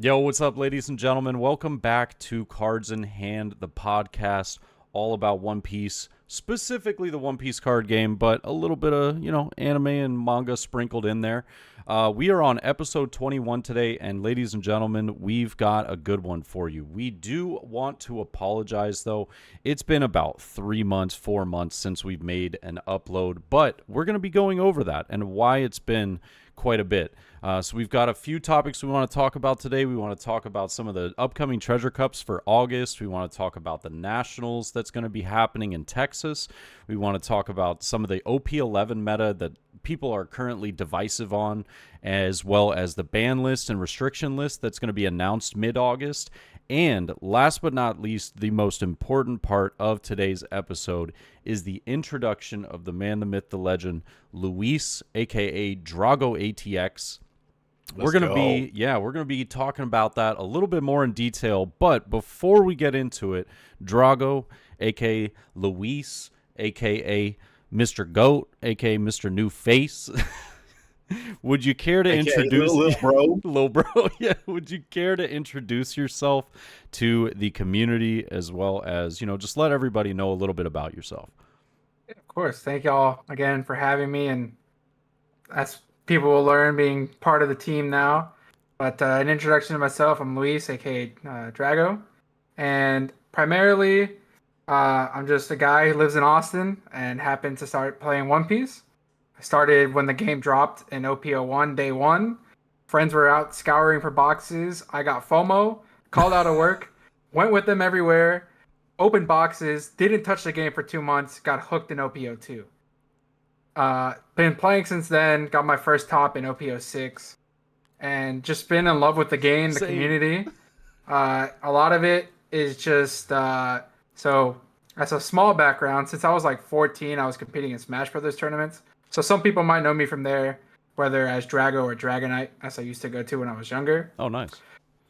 Yo, what's up, ladies and gentlemen? Welcome back to Cards in Hand, the podcast all about One Piece, specifically the One Piece card game, but a little bit of, anime and manga sprinkled in there. We are on episode 21 today, and ladies and gentlemen, we've got a good one for you. We do want to apologize, though. It's been about 3 months, 4 months since we've made an upload, but we're going to be going over that and why it's been quite a bit. So we've got a few topics we want to talk about today. We want to talk about some of the upcoming Treasure Cups for August. We want to talk about the Nationals that's going to be happening in Texas. We want to talk about some of the OP11 meta that people are currently divisive on, as well as the ban list and restriction list that's going to be announced mid-August. And last but not least, the most important part of today's episode is the introduction of the man, the myth, the legend, Luis, aka DragoATX. We're gonna be talking about that a little bit more in detail. But before we get into it, Drago, aka Luis, aka Mr. Goat, aka Mr. New Face. Would you care to introduce little bro? Little bro, yeah. Would you care to introduce yourself to the community as well as, just let everybody know a little bit about yourself? Yeah, of course. Thank y'all again for having me, and as people will learn being part of the team now. But an introduction to myself, I'm Luis, aka Drago, and primarily I'm just a guy who lives in Austin and happened to start playing One Piece. I started when the game dropped in OP01 day one. Friends were out scouring for boxes. I got FOMO, called out of work, went with them everywhere, opened boxes, didn't touch the game for 2 months, got hooked in OP02. Been playing since then, got my first top in OP06, and just been in love with the game, the community. A lot of it is just, so as a small background, since I was like 14, I was competing in Smash Brothers tournaments. So some people might know me from there, whether as Drago or Dragonite, as I used to go to when I was younger. Oh, nice.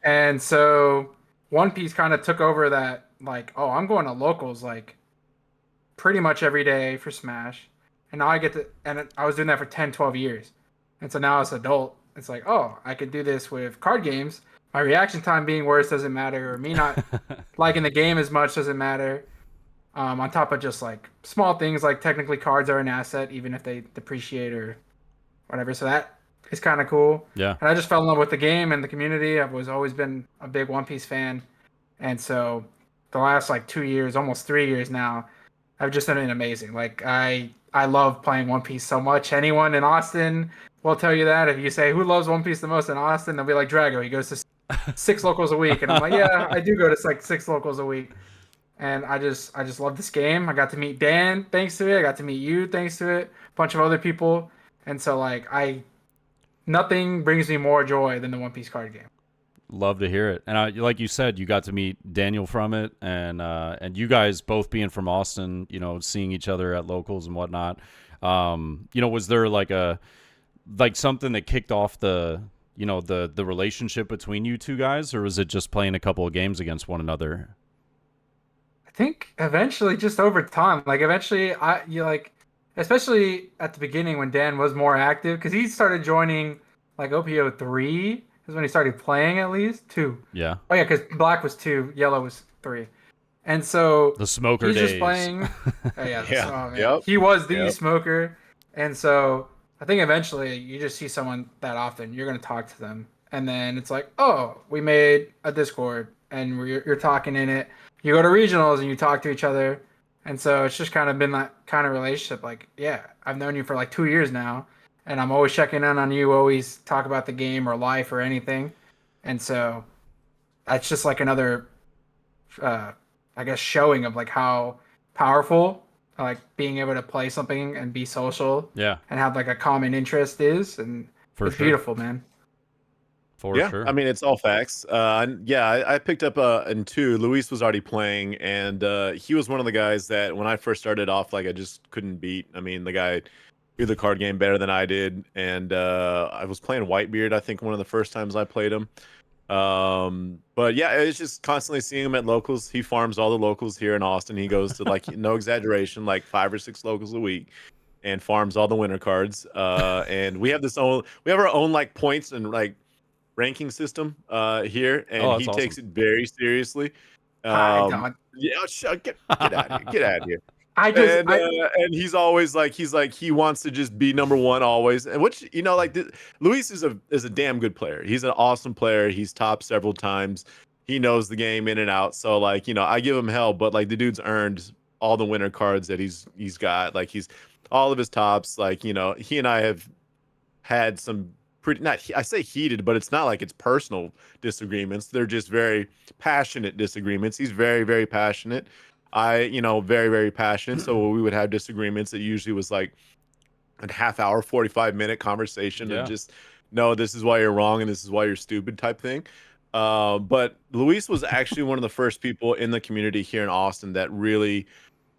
And so One Piece kind of took over that, like, oh, I'm going to locals like pretty much every day for Smash. And now and I was doing that for 10, 12 years. And so now as an adult, it's like, oh, I could do this with card games. My reaction time being worse doesn't matter, or me not liking the game as much doesn't matter. On top of just like small things like technically cards are an asset, even if they depreciate or whatever. So that is kind of cool. Yeah. And I just fell in love with the game and the community. I've always been a big One Piece fan. And so the last like 2 years, almost 3 years now, I've just been amazing. Like I love playing One Piece so much. Anyone in Austin will tell you that. If you say who loves One Piece the most in Austin, they'll be like Drago. He goes to 6 locals a week. And I'm like, yeah, I do go to like 6 locals a week. And I just love this game. I got to meet Dan thanks to it. I got to meet you thanks to it. A bunch of other people. And so like nothing brings me more joy than the One Piece card game. Love to hear it. And like you said, you got to meet Daniel from it, and you guys both being from Austin, seeing each other at locals and whatnot. Was there like something that kicked off the relationship between you two guys, or was it just playing a couple of games against one another? I think eventually, just over time, like eventually, especially at the beginning when Dan was more active, because he started joining like OP03 is when he started playing at least 2. Yeah. Oh yeah, because black was 2, yellow was 3, and so the smoker he's days. Just playing. Oh, yeah. Yeah. Yep. He was the smoker, and so I think eventually you just see someone that often, you're gonna talk to them, and then it's like, oh, we made a Discord, and you're talking in it. You go to regionals and you talk to each other. And so it's just kind of been that kind of relationship. Like, yeah, I've known you for like 2 years now, and I'm always checking in on you, always talk about the game or life or anything. And so that's just like another, I guess, showing of like how powerful like being able to play something and be social, yeah, and have like a common interest is. And it's beautiful, man. For sure. I mean, it's all facts. I picked up in 2. Luis was already playing, and he was one of the guys that when I first started off, like I just couldn't beat. I mean, the guy knew the card game better than I did, and I was playing Whitebeard, I think, one of the first times I played him. But yeah, it's just constantly seeing him at locals. He farms all the locals here in Austin. He goes to like no exaggeration, like 5 or 6 locals a week, and farms all the winter cards. And we have our own like points and like ranking system here, and Oh, he that's takes awesome. it very seriously. I don't. Yeah, get out of here, get out of here. I just And he's always like he wants to just be number one always, and which like Luis is a damn good player. He's an awesome player. He's top several times. He knows the game in and out. So like I give him hell, but like the dude's earned all the winner cards that he's got. Like he's all of his tops. Like he and I have had some pretty not I say heated, but it's not like it's personal disagreements. They're just very passionate disagreements. He's very, very passionate. Very, very passionate. So we would have disagreements. It usually was like a half hour, 45-minute conversation of Yeah. just, no, this is why you're wrong and this is why you're stupid type thing. But Luis was actually one of the first people in the community here in Austin that really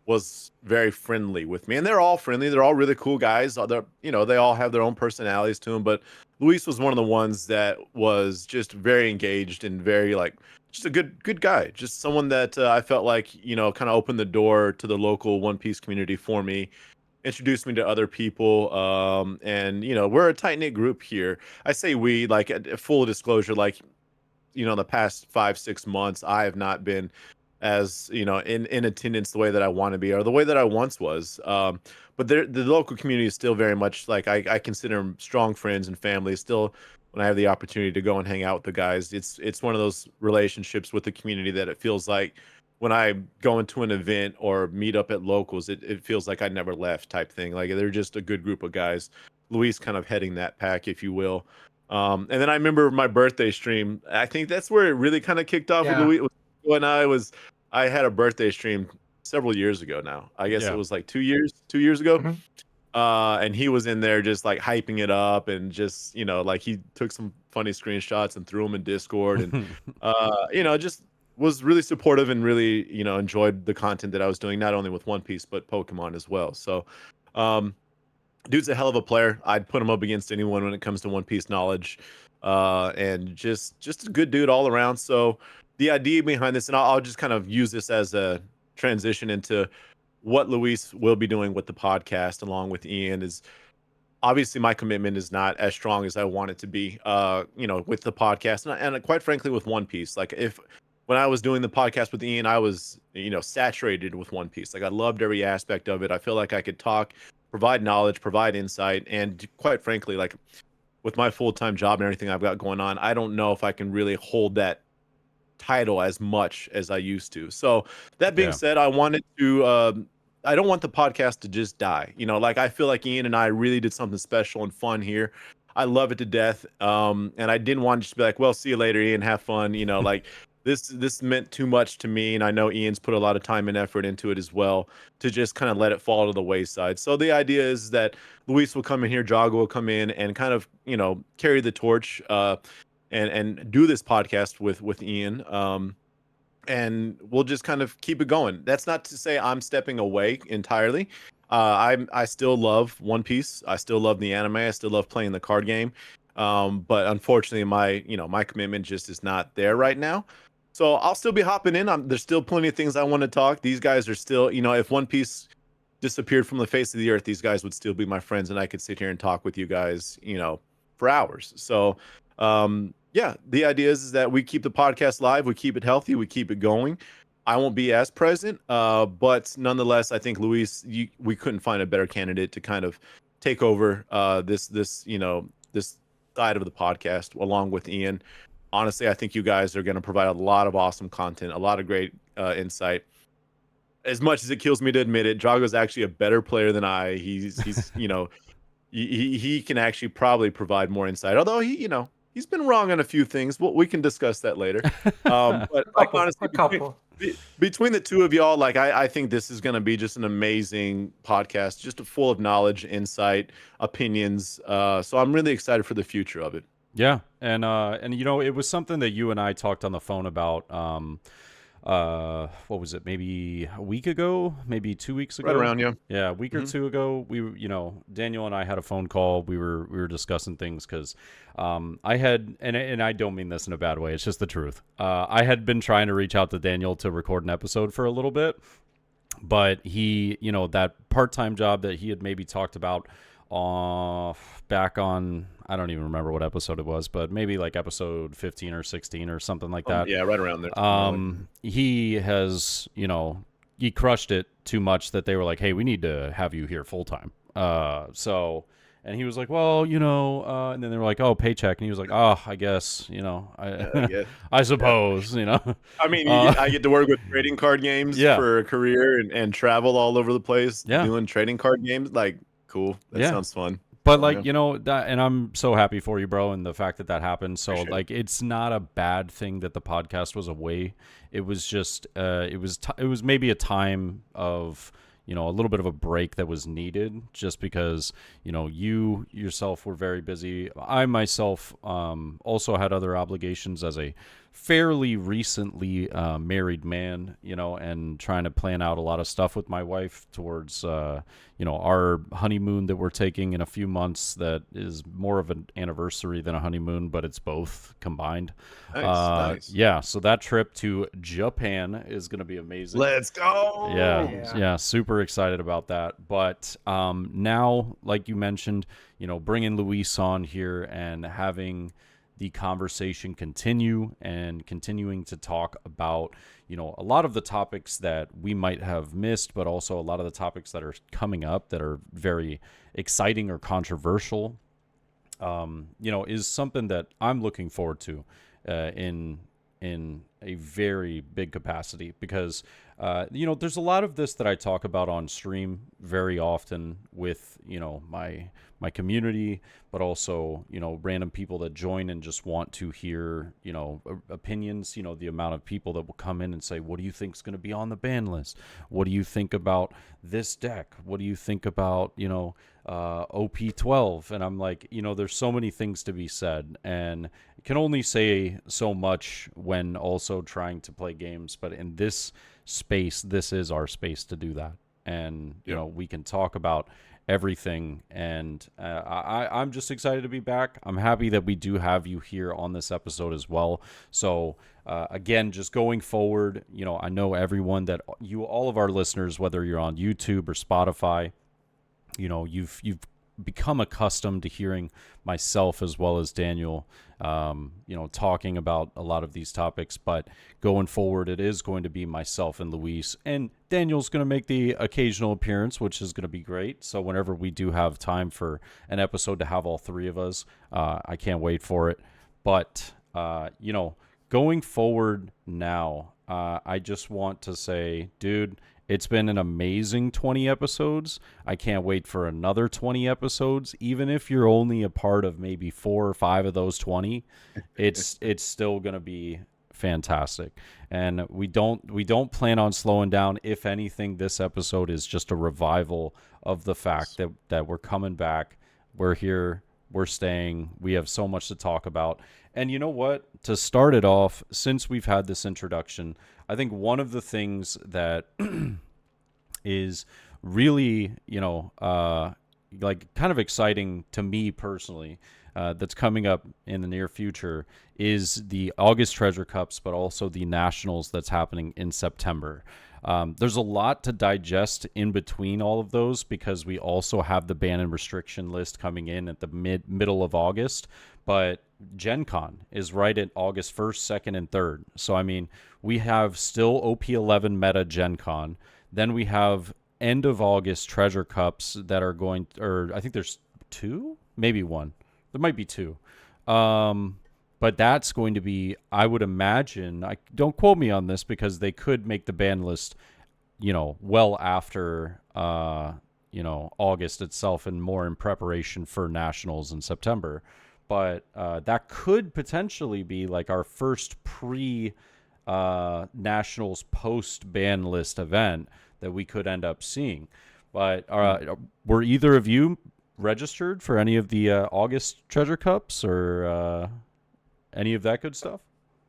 was very friendly with me, and they're all friendly. They're all really cool guys. They all have their own personalities to them, but Luis was one of the ones that was just very engaged and very like just a good guy, just someone that I felt like kind of opened the door to the local One Piece community for me, introduced me to other people, and we're a tight knit group here. I say we, like, full disclosure, like the past 5-6 months I have not been as in attendance the way that I want to be or the way that I once was. But the local community is still very much like I consider them strong friends and family. Still, when I have the opportunity to go and hang out with the guys, it's one of those relationships with the community that it feels like when I go into an event or meet up at locals, it feels like I never left type thing. Like they're just a good group of guys. Luis kind of heading that pack, if you will. And then I remember my birthday stream. I think that's where it really kind of kicked off with Yeah. Luis when I had a birthday stream several years ago now. I guess Yeah. it was like 2 years ago. Mhm. And he was in there just like hyping it up and just, like he took some funny screenshots and threw them in Discord and, just was really supportive and really, enjoyed the content that I was doing, not only with One Piece, but Pokemon as well. So, dude's a hell of a player. I'd put him up against anyone when it comes to One Piece knowledge. And just a good dude all around. So, the idea behind this, and I'll just kind of use this as a transition into what Luis will be doing with the podcast along with Ian, is obviously my commitment is not as strong as I want it to be, with the podcast and quite frankly with One Piece. Like when I was doing the podcast with Ian, I was, saturated with One Piece. Like I loved every aspect of it. I feel like I could talk, provide knowledge, provide insight, and quite frankly, like with my full-time job and everything I've got going on, I don't know if I can really hold that title as much as I used to. So that being Yeah. said, I don't want the podcast to just die. Like I feel like Ian and I really did something special and fun here. I love it to death. And I didn't want to just be like, well, see you later, Ian, have fun. Like this meant too much to me. And I know Ian's put a lot of time and effort into it as well to just kind of let it fall to the wayside. So the idea is that Luis will come in here, Drago will come in and kind of, carry the torch, and do this podcast with Ian. And we'll just kind of keep it going. That's not to say I'm stepping away entirely. I still love One Piece. I still love the anime. I still love playing the card game. But unfortunately, my commitment just is not there right now. So I'll still be hopping in. There's still plenty of things I want to talk. These guys are still, if One Piece disappeared from the face of the earth, these guys would still be my friends, and I could sit here and talk with you guys, for hours. So, yeah, the idea is that we keep the podcast live, we keep it healthy, we keep it going. I won't be as present, but nonetheless, I think Luis, we couldn't find a better candidate to kind of take over this side of the podcast along with Ian. Honestly, I think you guys are going to provide a lot of awesome content, a lot of great insight. As much as it kills me to admit it, Drago's actually a better player than I. He's he can actually probably provide more insight. Although he's been wrong on a few things. Well, we can discuss that later. But like honestly, A couple. between the two of y'all, like I think this is going to be just an amazing podcast, just full of knowledge, insight, opinions. So I'm really excited for the future of it. Yeah, and it was something that you and I talked on the phone about. What was it? Maybe a week ago, maybe 2 weeks ago. Right around, yeah. Yeah, a week or two ago. We, Daniel and I had a phone call. We were discussing things because, I had, and I don't mean this in a bad way. It's just the truth. I had been trying to reach out to Daniel to record an episode for a little bit, but he, that part-time job that he had maybe talked about back on, I don't even remember what episode it was, but maybe like episode 15 or 16 or something like that. Yeah, right around there. He has, he crushed it too much that they were like, hey, we need to have you here full time. And he was like, well, and then they were like, oh, paycheck. And he was like, oh, I guess, I suppose, I mean, I get to work with trading card games Yeah. for a career and travel all over the place doing trading card games. Like, cool. That sounds fun. But that, and I'm so happy for you, bro, and the fact that happened. So it's not a bad thing that the podcast was away. It was just it was maybe a time of a little bit of a break that was needed, just because you yourself were very busy. I myself also had other obligations as a fairly recently married man, and trying to plan out a lot of stuff with my wife towards our honeymoon that we're taking in a few months. That is more of an anniversary than a honeymoon, but it's both combined. Nice. Yeah, so that trip to Japan is going to be amazing. Let's go. Yeah, super excited about that. But now, like you mentioned, bringing Luis on here and having the conversation continue and continuing to talk about, a lot of the topics that we might have missed, but also a lot of the topics that are coming up that are very exciting or controversial, is something that I'm looking forward to in a very big capacity, because there's a lot of this that I talk about on stream very often with my community, but also random people that join and just want to hear opinions. The amount of people that will come in and say, what do you think is going to be on the ban list? What do you think about this deck? What do you think about OP12? And I'm like, there's so many things to be said, and can only say so much when also trying to play games. But in this space, this is our space to do that. And, we can talk about everything. And I'm just excited to be back. I'm happy that we do have you here on this episode as well. So, again, just going forward, I know everyone that all of our listeners, whether you're on YouTube or Spotify, you've become accustomed to hearing myself as well as Daniel, talking about a lot of these topics. But going forward, it is going to be myself and Luis, and Daniel's going to make the occasional appearance, which is going to be great. So whenever we do have time for an episode to have all three of us, I can't wait for it. But, going forward now, I just want to say, dude, it's been an amazing 20 episodes. I can't wait for another 20 episodes. Even if you're only a part of maybe 4 or 5 of those 20, it's still going to be fantastic. And we don't plan on slowing down. If anything, this episode is just a revival of the fact that we're coming back. We're here. We're staying. We have so much to talk about. And you know what? To start it off, since we've had this introduction, I think one of the things that is really, like kind of exciting to me personally, that's coming up in the near future is the August Treasure Cups, but also the Nationals that's happening in September. There's a lot to digest in between all of those, because we also have the ban and restriction list coming in at the middle of August. But Gen Con is right at August 1st, 2nd, and 3rd. So, I mean, we have still OP11 meta Gen Con. Then we have end of August Treasure Cups that are going, or I think there's 2, maybe 1. There might be 2. But that's going to be, I would imagine, don't quote me on this, because they could make the ban list, well after, August itself, and more in preparation for Nationals in September. But that could potentially be like our first Nationals post-ban list event that we could end up seeing. But were either of you registered for any of the August Treasure Cups or any of that good stuff?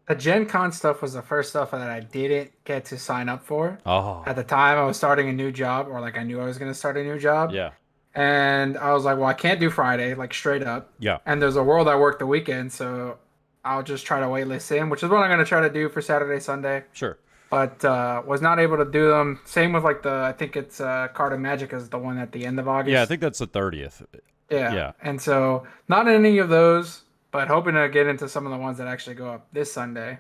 The Gen Con stuff was the first stuff that I didn't get to sign up for. Oh. At the time, I was starting a new job, or like I knew I was going to start a new job. Yeah. And I was like, well, I can't do Friday, like straight up. Yeah. And there's a world I work the weekend, so I'll just try to waitlist in, which is what I'm going to try to do for Saturday, Sunday. Sure. but was not able to do them. Same with like I think it's Card of Magic is the one at the end of August. Yeah, I think that's the 30th. Yeah. Yeah. And so not any of those, but hoping to get into some of the ones that actually go up this Sunday.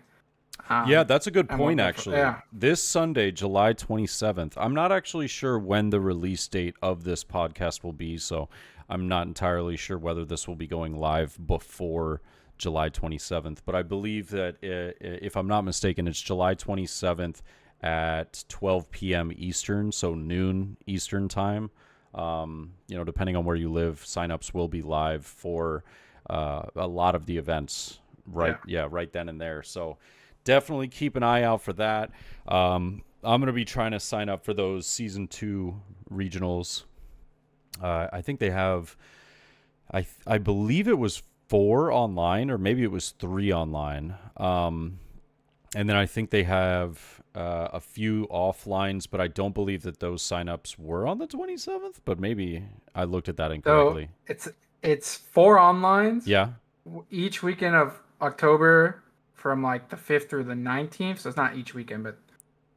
Yeah, that's a good and point, whatnot actually. yeah. This Sunday, July 27th, I'm not actually sure when the release date of this podcast will be, so I'm not entirely sure whether this will be going live before July 27th, but I believe that, if I'm not mistaken, it's July 27th at 12 p.m. Eastern, so noon Eastern time. Depending on where you live, signups will be live for a lot of the events right then and there. So definitely keep an eye out for that. I'm going to be trying to sign up for those season 2 regionals. I think they have, I believe it was 4 online, or maybe it was 3 online. And then I think they have a few offlines, but I don't believe that those signups were on the 27th, but maybe I looked at that incorrectly. So it's 4 onlines. Yeah. Each weekend of October from like the 5th through the 19th. So it's not each weekend, but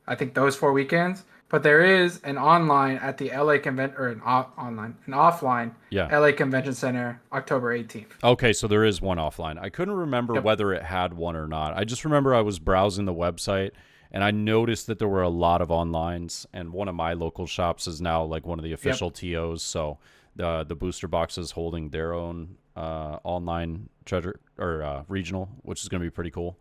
I think those 4 weekends. But there is an online at the LA convention, or an offline LA Convention Center, October 18th. Okay, so there is one offline. I couldn't remember whether it had one or not. I just remember I was browsing the website and I noticed that there were a lot of onlines, and one of my local shops is now like one of the official TOs. So the booster box is holding their own online treasure or regional, which is going to be pretty cool.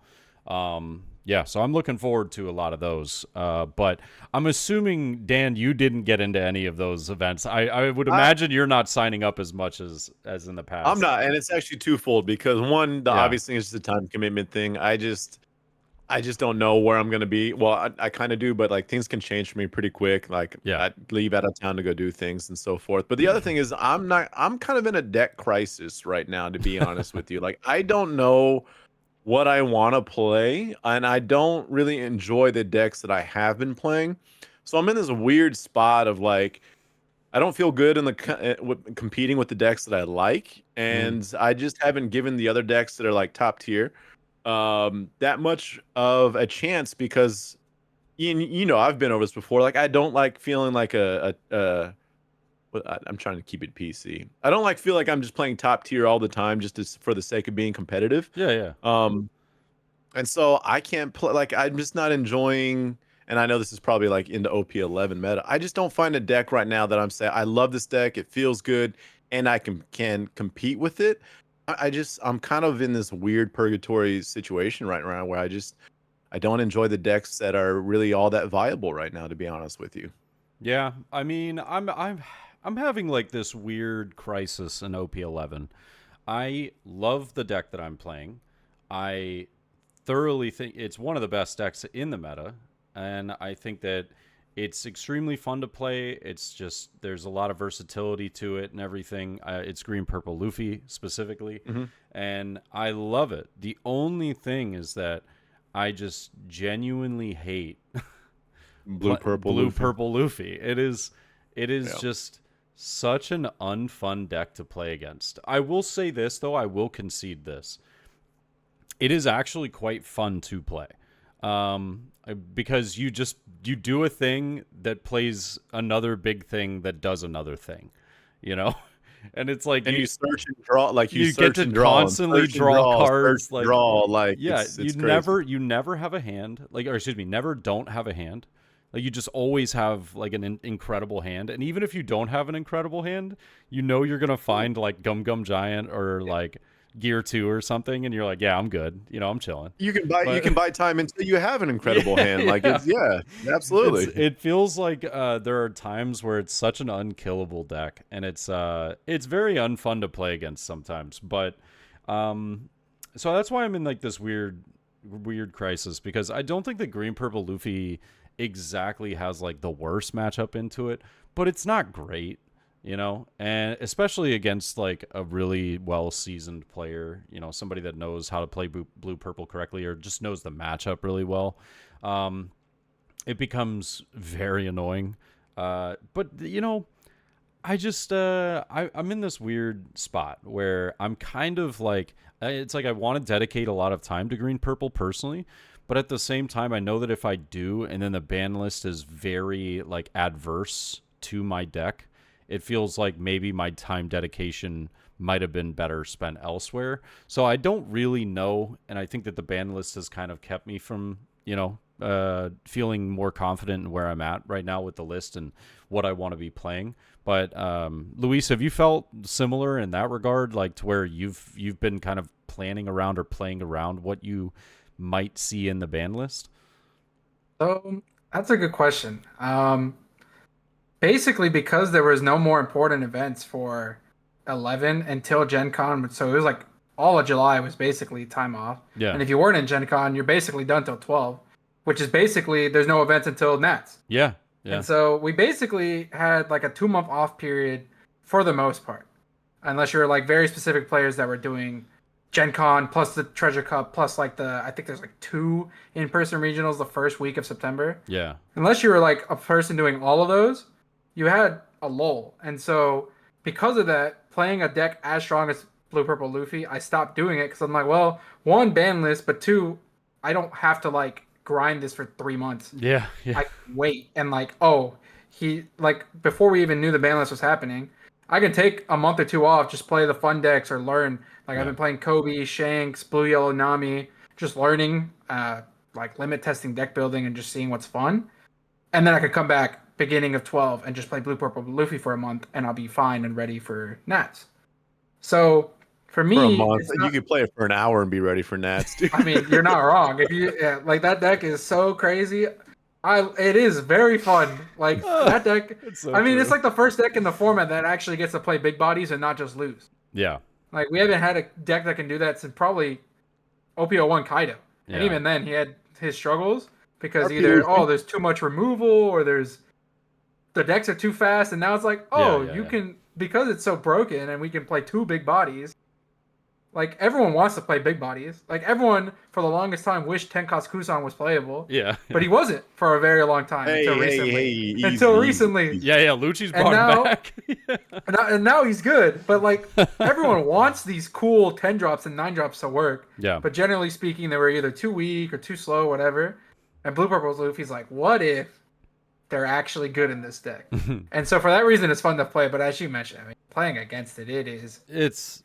So I'm looking forward to a lot of those. But I'm assuming, Dan, you didn't get into any of those events. I would imagine you're not signing up as much as in the past. I'm not, and it's actually twofold, because one, the obvious thing is just the time commitment thing. I just don't know where I'm gonna be. Well, I kind of do, but like things can change for me pretty quick. Like I leave out of town to go do things and so forth. But the other thing is I'm kind of in a deck crisis right now, to be honest with you. Like I don't know what I want to play, and I don't really enjoy the decks that I have been playing. So I'm in this weird spot of like, I don't feel good in the competing with the decks that I like, and I just haven't given the other decks that are like top tier that much of a chance, because I've been over this before. Like I don't like feeling like I'm trying to keep it PC. I don't feel like I'm just playing top tier all the time just for the sake of being competitive. Yeah. And so I can't play, like I'm just not enjoying, and I know this is probably like into OP11 meta. I just don't find a deck right now that I'm saying I love this deck, it feels good, and I can compete with it. I'm kind of in this weird purgatory situation right now where I don't enjoy the decks that are really all that viable right now, to be honest with you. Yeah, I mean, I'm having like this weird crisis in OP11. I love the deck that I'm playing. I thoroughly think it's one of the best decks in the meta, and I think that it's extremely fun to play. It's just, there's a lot of versatility to it and everything. It's green, purple, Luffy specifically, and I love it. The only thing is that I just genuinely hate blue, purple Luffy. It is just such an unfun deck to play against. I will say this, though. I will concede this. It is actually quite fun to play, because you do a thing that plays another big thing that does another thing, and it's like, and you search and draw, like you get to constantly draw cards, like you never have a hand, never don't have a hand. Like you just always have like an incredible hand, and even if you don't have an incredible hand, you're gonna find like Gum Giant or like Gear 2 or something, and you're like, yeah, I'm good. I'm chilling. You can buy time until you have an incredible hand. Like it's absolutely. It feels like there are times where it's such an unkillable deck, and it's very unfun to play against sometimes. But so that's why I'm in like this weird crisis, because I don't think that green purple Luffy exactly has like the worst matchup into it, but it's not great. And especially against like a really well-seasoned player, somebody that knows how to play blue-purple correctly, or just knows the matchup really well, it becomes very annoying. But I just I'm in this weird spot where I'm kind of like, it's like I want to dedicate a lot of time to green purple personally, but at the same time I know that if I do and then the ban list is very like adverse to my deck, it feels like maybe my time dedication might have been better spent elsewhere. So I don't really know, and I think that the ban list has kind of kept me from, feeling more confident in where I'm at right now with the list and what I want to be playing. But Luis, have you felt similar in that regard, like to where you've been kind of planning around or playing around what you might see in the ban list? So that's a good question. Basically, because there was no more important events for 11 until Gen Con, so it was like all of July was basically time off. Yeah. And if you weren't in Gen Con, you're basically done till 12, which is basically there's no events until Nats. Yeah. Yeah. And so we basically had like a 2-month off period for the most part, unless you're like very specific players that were doing Gen Con plus the Treasure Cup plus like I think there's like 2 in-person regionals the first week of September. Yeah. Unless you were like a person doing all of those, you had a lull. And so because of that, playing a deck as strong as Blue Purple Luffy, I stopped doing it because I'm like, well, 1, ban list, but 2, I don't have to like grind this for 3 months. Yeah. I can wait and like, oh, he like before we even knew the ban list was happening, I can take a month or 2 off, just play the fun decks or learn. Like I've been playing Kobe, Shanks, Blue Yellow Nami, just learning, like limit testing deck building and just seeing what's fun. And then I could come back beginning of 12 and just play Blue Purple Luffy for a month and I'll be fine and ready for Nats. So for me, for a month, you could play it for an hour and be ready for Nats, dude. I mean, you're not wrong. If you like that deck is so crazy. It is very fun. Like that deck. So I mean, true. it's like the first deck in the format that actually gets to play big bodies and not just lose. Yeah. Like we haven't had a deck that can do that since probably OPO1 Kaido. And Yeah. even then he had his struggles because RP either Luffy. there's too much removal or the decks are too fast, and now it's like, you yeah. can, because it's so broken and we can play 2 big bodies. Like everyone wants to play big bodies. Like everyone for the longest time wished Tenkas Kusan was playable. Yeah. But he wasn't for a very long time until recently. Easy. Recently. Yeah. Lucci's And brought now- him back. And now he's good. But like everyone wants these cool 10 drops and 9 drops to work. Yeah. But generally speaking, they were either too weak or too slow, whatever. And Blue Purple's Luffy's like, what if they're actually good in this deck? And so for that reason, it's fun to play. But as you mentioned, I mean, playing against it is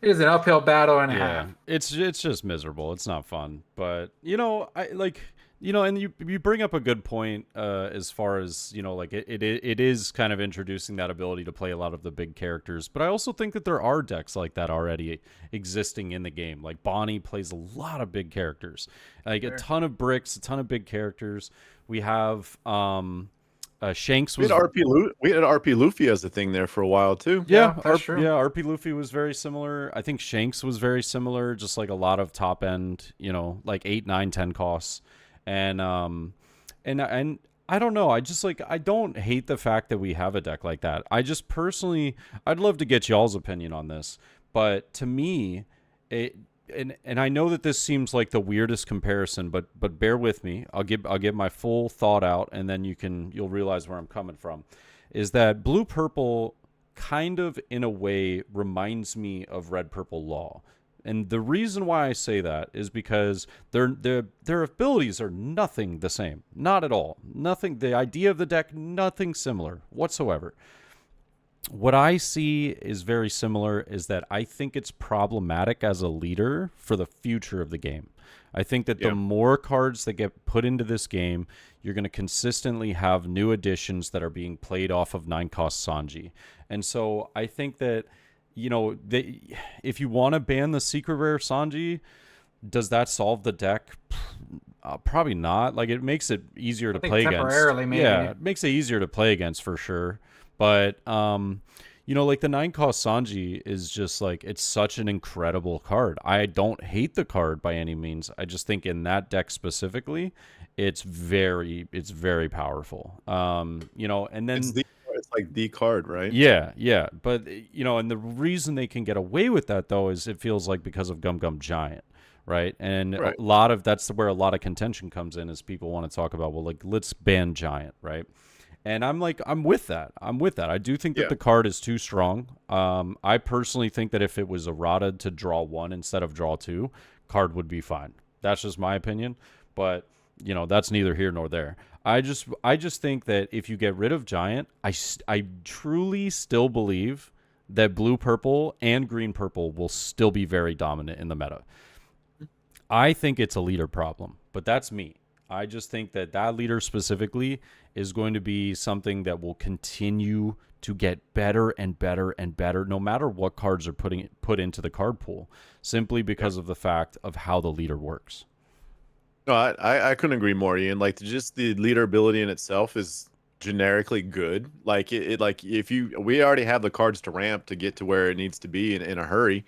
an uphill battle and a half. It's just miserable. It's not fun. But and you bring up a good point as far as like it is kind of introducing that ability to play a lot of the big characters. But I also think that there are decks like that already existing in the game. Like Bonnie plays a lot of big characters, like a ton of bricks, a ton of big characters. We have Shanks was we had RP Luffy as a thing there for a while too. Yeah, that's true. Yeah, RP Luffy was very similar. I think Shanks was very similar, just like a lot of top end, like 8, 9, 10 costs. And I don't know. I just I don't hate the fact that we have a deck like that. I just personally, I'd love to get y'all's opinion on this, but to me, and I know that this seems like the weirdest comparison, but bear with me. I'll give my full thought out, and then you'll realize where I'm coming from. Is that Blue Purple kind of in a way reminds me of Red Purple Law. And the reason why I say that is because their abilities are nothing the same. Not at all. Nothing. The idea of the deck, nothing similar whatsoever. What I see is very similar is that I think it's problematic as a leader for the future of the game. I think that the more cards that get put into this game, you're going to consistently have new additions that are being played off of 9-cost Sanji. And so I think that if you want to ban the secret rare Sanji, does that solve the deck? Probably not. Like it makes it easier to play against. Temporarily, maybe. Yeah, it makes it easier to play against for sure. But like the 9-cost Sanji is just like, it's such an incredible card. I don't hate the card by any means. I just think in that deck specifically, it's very powerful. And then it's like the card, right? Yeah. But and the reason they can get away with that though is it feels like because of Gum Gum Giant, right? And Right. that's where a lot of contention comes in, is people want to talk about, well, like let's ban Giant, right? And I'm with that. I do think that Yeah. the card is too strong. I personally think that if it was errata to draw 1 instead of draw 2, card would be fine. That's just my opinion. But, that's neither here nor there. I just think that if you get rid of Giant, I truly still believe that blue purple and green purple will still be very dominant in the meta. I think it's a leader problem, but that's me. I just think that leader specifically is going to be something that will continue to get better and better and better no matter what cards are put into the card pool, simply because of the fact of how the leader works. No, I couldn't agree more, Ian. Like just the leader ability in itself is generically good. Like like if we already have the cards to ramp to get to where it needs to be in a hurry.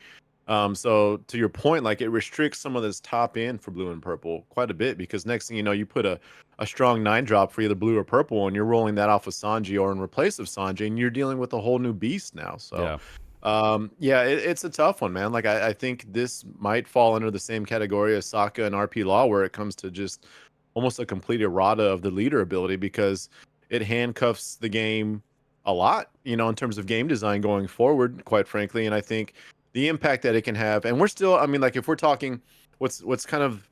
So to your point, like it restricts some of this top end for blue and purple quite a bit because next thing you know, you put a strong 9-drop for either blue or purple, and you're rolling that off of Sanji or in replace of Sanji, and you're dealing with a whole new beast now. So Yeah. yeah, it's a tough one, man. Like I think this might fall under the same category as Sokka and RP Law, where it comes to just almost a complete errata of the leader ability because it handcuffs the game a lot, in terms of game design going forward, quite frankly. And I think the impact that it can have, and we're still, I mean, like if we're talking, what's kind of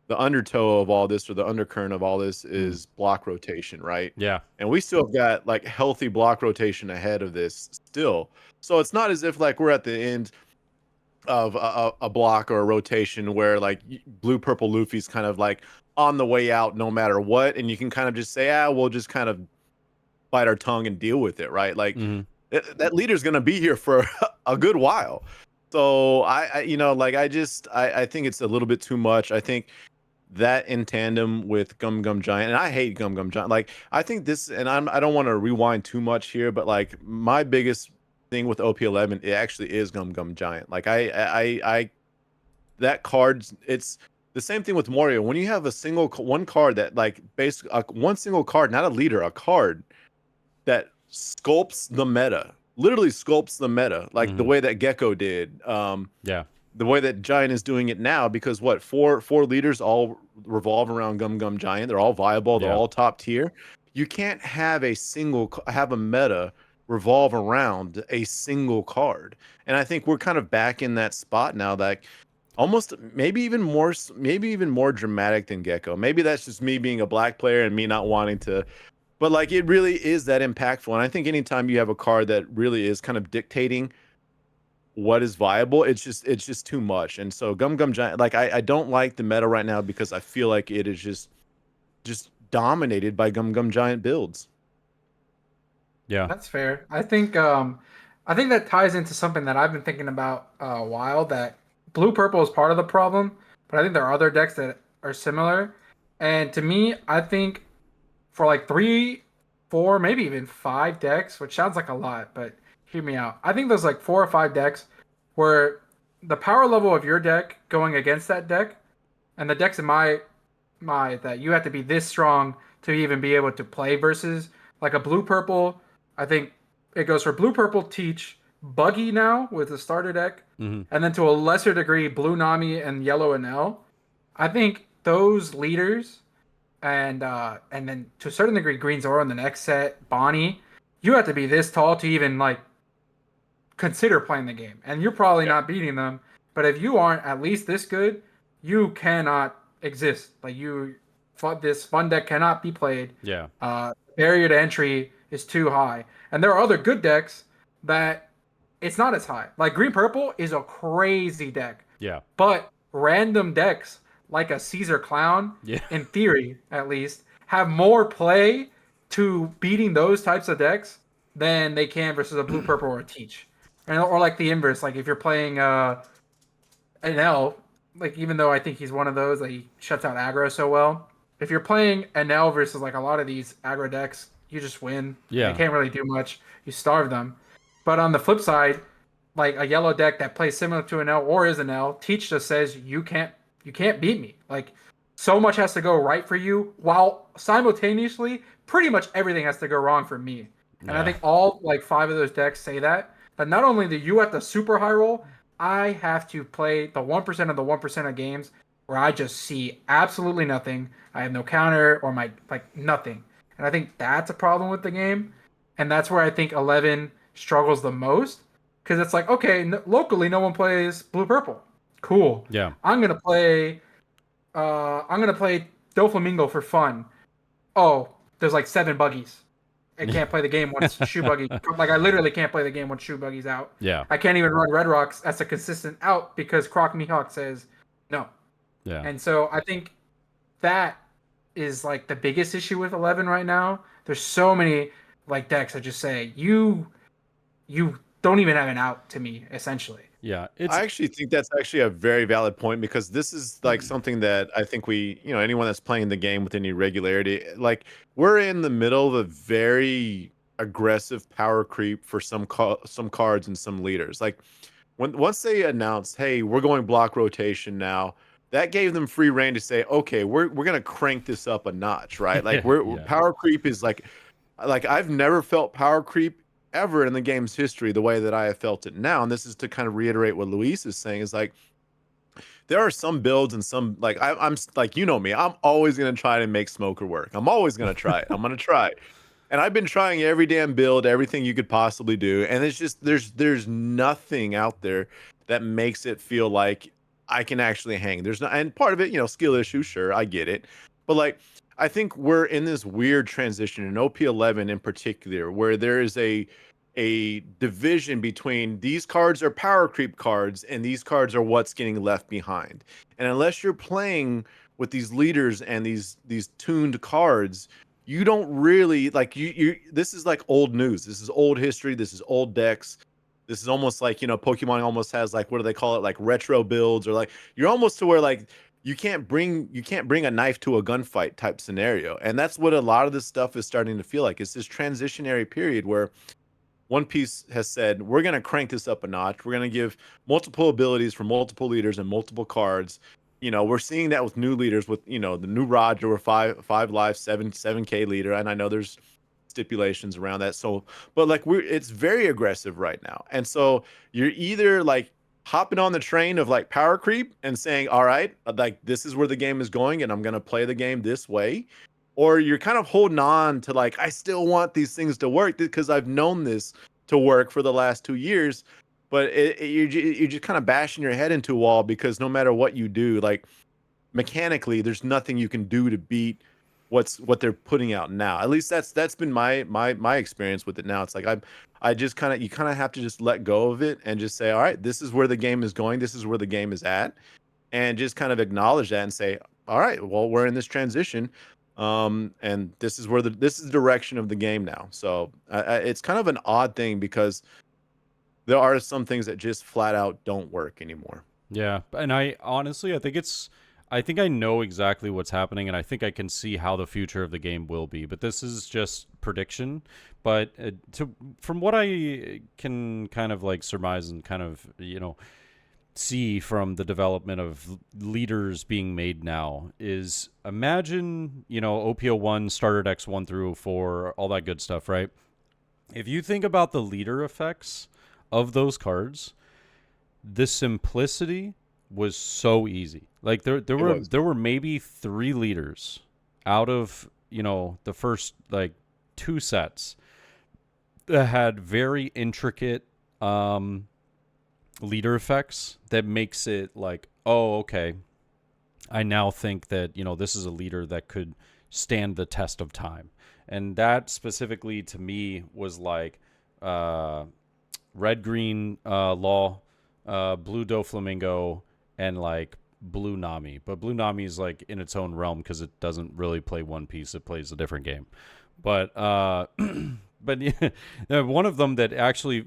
the undertow of all this or the undercurrent of all this is block rotation, right? Yeah. And we still have got like healthy block rotation ahead of this still. So it's not as if like we're at the end of a block or a rotation where like blue purple Luffy's kind of like on the way out no matter what, and you can kind of just say, we'll just kind of bite our tongue and deal with it, right? Like that leader's gonna be here for a good while. So I think it's a little bit too much. I think that in tandem with Gum Gum Giant, and I hate Gum Gum Giant. Like I think this, and I don't want to rewind too much here, but like my biggest thing with OP11, it actually is Gum Gum Giant. Like I that card's it's the same thing with Morio. When you have one card that like basically one single card, not a leader, a card that sculpts the meta, literally sculpts the meta, like the way that Gecko did. Yeah. The way that Giant is doing it now, because what four leaders all revolve around Gum Gum Giant. They're all viable. They're all top tier. You can't have have a meta revolve around a single card. And I think we're kind of back in that spot now, that almost maybe even more dramatic than Gecko. Maybe that's just me being a black player and me not wanting to, but like it really is that impactful. And I think anytime you have a card that really is kind of dictating what is viable, it's just too much. And so Gum Gum Giant, like I don't like the meta right now because I feel like it is just dominated by Gum Gum Giant builds. Yeah. That's fair. I think that ties into something that I've been thinking about a while, that blue purple is part of the problem, but I think there are other decks that are similar. And to me, I think for like 3, 4, maybe even 5 decks, which sounds like a lot, but hear me out. I think there's like 4 or 5 decks where the power level of your deck going against that deck, and the decks in my that you have to be this strong to even be able to play versus like a blue purple. I think it goes for blue purple Teach, Buggy now with the starter deck, and then to a lesser degree blue Nami and yellow NL. I think those leaders and then to a certain degree Green Zoro in the next set, Bonnie, you have to be this tall to even like consider playing the game, and you're probably not beating them. But if you aren't at least this good, you cannot exist. Like this fun deck cannot be played. Yeah. Barrier to entry is too high, and there are other good decks that it's not as high. Like green purple is a crazy deck. Yeah. But random decks like a Caesar Clown, in theory at least, have more play to beating those types of decks than they can versus a blue purple or a Teach. Or like the inverse, like if you're playing an L, like even though I think he's one of those that he shuts out aggro so well, if you're playing an L versus like a lot of these aggro decks, you just win. Yeah. You can't really do much. You starve them. But on the flip side, like a yellow deck that plays similar to an L or is an L, Teach just says you can't beat me. Like so much has to go right for you, while simultaneously pretty much everything has to go wrong for me. And I think all like 5 of those decks say that not only do you have to super high roll, I have to play the 1% of the 1% of games where I just see absolutely nothing. I have no counter or nothing. And I think that's a problem with the game. And that's where I think 11 struggles the most. Because it's like, okay, locally no one plays blue purple. Cool. Yeah. I'm gonna play Doflamingo for fun. Oh, there's like 7 buggies. I can't play the game once Shoe Buggy. Like I literally can't play the game once Shoe Buggy's out. Yeah. I can't even run Red Rocks as a consistent out because Croc Mihawk says no. Yeah. And so I think that is like the biggest issue with 11 right now. There's so many like decks that just say you don't even have an out to me essentially. Yeah. I actually think that's actually a very valid point because this is like something that I think anyone that's playing the game with any regularity, like we're in the middle of a very aggressive power creep for some cards and some leaders. Like once they announced, hey, we're going block rotation now, that gave them free reign to say, okay, we're gonna crank this up a notch, right? Like power creep is like I've never felt power creep ever in the game's history the way that I have felt it now. And this is to kind of reiterate what Luis is saying, is like there are some builds and some like I'm like, you know me, I'm always gonna try to make Smoker work. I'm always gonna try it. I'm gonna try. And I've been trying every damn build, everything you could possibly do. And it's just there's nothing out there that makes it feel like I can actually hang. There's not, and part of it, skill issue, sure, I get it. But like I think we're in this weird transition in OP11 in particular, where there is a division between these cards are power creep cards and these cards are what's getting left behind. And unless you're playing with these leaders and these tuned cards, you don't really like you this is like old news. This is old history. This is old decks. This is almost like, Pokemon almost has like, what do they call it? Like retro builds, or like you're almost to where like you can't bring a knife to a gunfight type scenario. And that's what a lot of this stuff is starting to feel like. It's this transitionary period where One Piece has said, we're going to crank this up a notch. We're going to give multiple abilities for multiple leaders and multiple cards. We're seeing that with new leaders with, the new Roger or 5 life, 7K leader. And I know there's stipulations around that. So, but like it's very aggressive right now. And so you're either like hopping on the train of like power creep and saying, all right, like this is where the game is going and I'm going to play the game this way. Or you're kind of holding on to like, I still want these things to work because I've known this to work for the last 2 years. But you're just kind of bashing your head into a wall because no matter what you do, like mechanically, there's nothing you can do to beat what they're putting out now. At least that's been my experience with it now. It's like you kind of have to just let go of it and just say, all right, this is where the game is going. This is where the game is at. And just kind of acknowledge that and say, all right, well, we're in this transition. And this is the direction of the game now. So it's kind of an odd thing because there are some things that just flat out don't work anymore. Yeah. And I think I know exactly what's happening, and I think I can see how the future of the game will be. But this is just prediction. But from what I can kind of like surmise and kind of, see from the development of leaders being made now is imagine, OP01 starter decks 1 through 4, all that good stuff, right? If you think about the leader effects of those cards, the simplicity was so easy. Like there were maybe 3 leaders out of, the first like 2 sets that had very intricate leader effects that makes it like, oh, okay, I now think that, this is a leader that could stand the test of time. And that specifically to me was like red green Law, blue Doflamingo, and like blue Nami. But blue Nami is like in its own realm because it doesn't really play One Piece. It plays a different game. But but yeah, one of them that actually,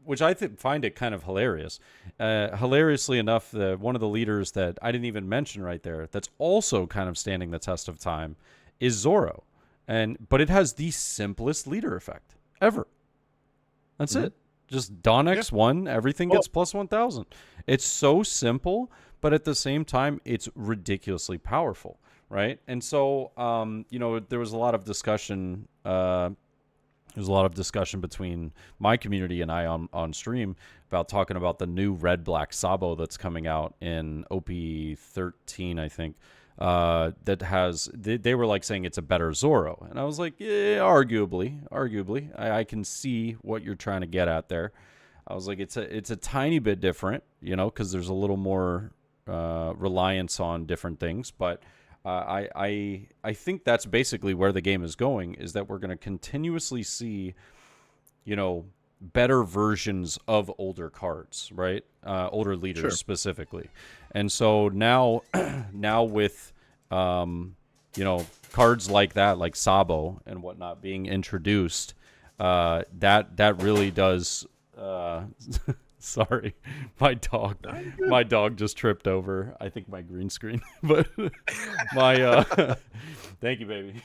which I find it kind of hilarious. Hilariously enough, one of the leaders that I didn't even mention right there that's also kind of standing the test of time is Zoro. But it has the simplest leader effect ever. That's it. Just Don X1, everything gets plus 1,000. It's so simple, but at the same time, it's ridiculously powerful, right? And so, there was a lot of discussion. There's a lot of discussion between my community and I on stream about talking about the new red-black Sabo that's coming out in OP13, I think. that has they were like saying it's a better Zoro, and I was like, yeah, arguably, I can see what you're trying to get at there. I was like, it's a tiny bit different, you know, because there's a little more reliance on different things, but I think that's basically where the game is going, is that we're going to continuously see, you know, better versions of older cards, right? Older leaders Sure. specifically. And so now, now with, you know, cards like that, like Sabo and whatnot being introduced, that really does, sorry, my dog just tripped over, I think, my green screen, but my, thank you, baby.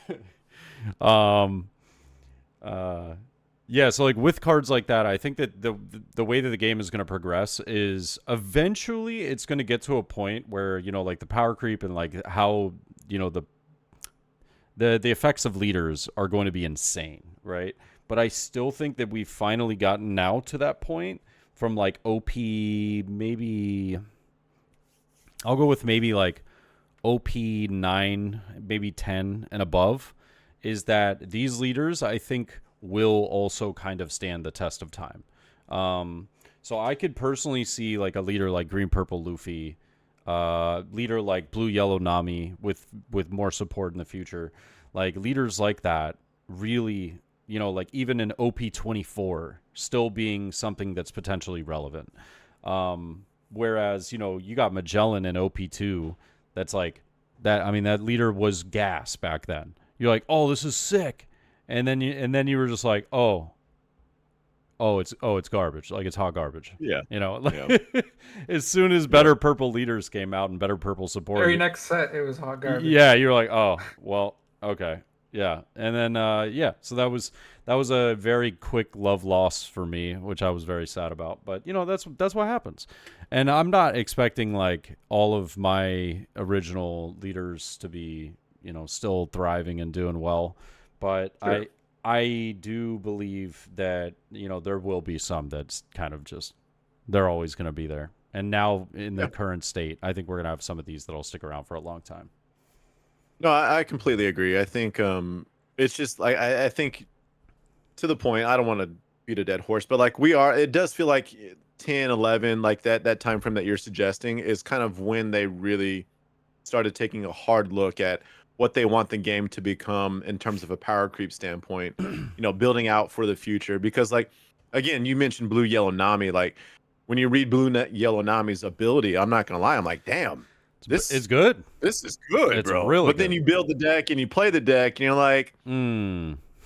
Yeah, so like with cards like that, I think that the way that the game is going to progress is eventually it's going to get to a point where, you know, like the power creep and like how, you know, the effects of leaders are going to be insane, right? But I still think that we've finally gotten now to that point from like OP, maybe I'll go with maybe like OP 9, maybe 10 and above, is that these leaders, I think, will also kind of stand the test of time. So I could personally see like a leader like Green Purple Luffy, leader like Blue Yellow Nami with more support in the future. Like leaders like that really, you know, like even in OP24 still being something that's potentially relevant. Whereas, you know, you got Magellan in OP2 that's like that. I mean, that leader was gas back then. You're like, oh, this is sick. And then you were just like, it's garbage. Like it's hot garbage. Yeah. You know, like, as soon as better purple leaders came out and better purple support. Very next set, it was hot garbage. Yeah, you're like, oh, well, okay. Yeah. And then so that was a very quick love loss for me, which I was very sad about. But you know, that's what happens. And I'm not expecting like all of my original leaders to be, you know, still thriving and doing well. But sure. I do believe that, you know, there will be some that's kind of just, they're always going to be there. And now in the current state, I think we're going to have some of these that'll stick around for a long time. No, I completely agree. I think it's just like I think to the point, I don't want to beat a dead horse, but like it does feel like 10, 11, like that time frame that you're suggesting is kind of when they really started taking a hard look at what they want the game to become in terms of a power creep standpoint, you know, building out for the future. Because like, again, you mentioned Blue Yellow Nami. Like when you read Yellow Nami's ability, I'm not going to lie. I'm like, damn, this is good. This is good, it's bro. Really but then you build the deck and you play the deck and you're like,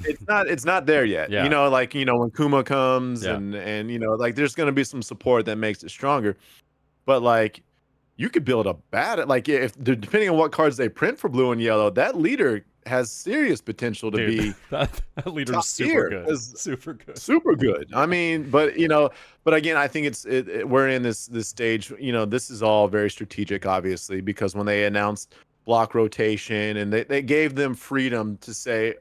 it's not there yet. Yeah. You know, like, you know, when Kuma comes and, you know, like there's going to be some support that makes it stronger. But like, you could build a bad, like if depending on what cards they print for blue and yellow, that leader has serious potential to be that leader's super good. Super good. I mean, but you know, but again, I think we're in this stage, you know, this is all very strategic, obviously, because when they announced block rotation and they gave them freedom to say,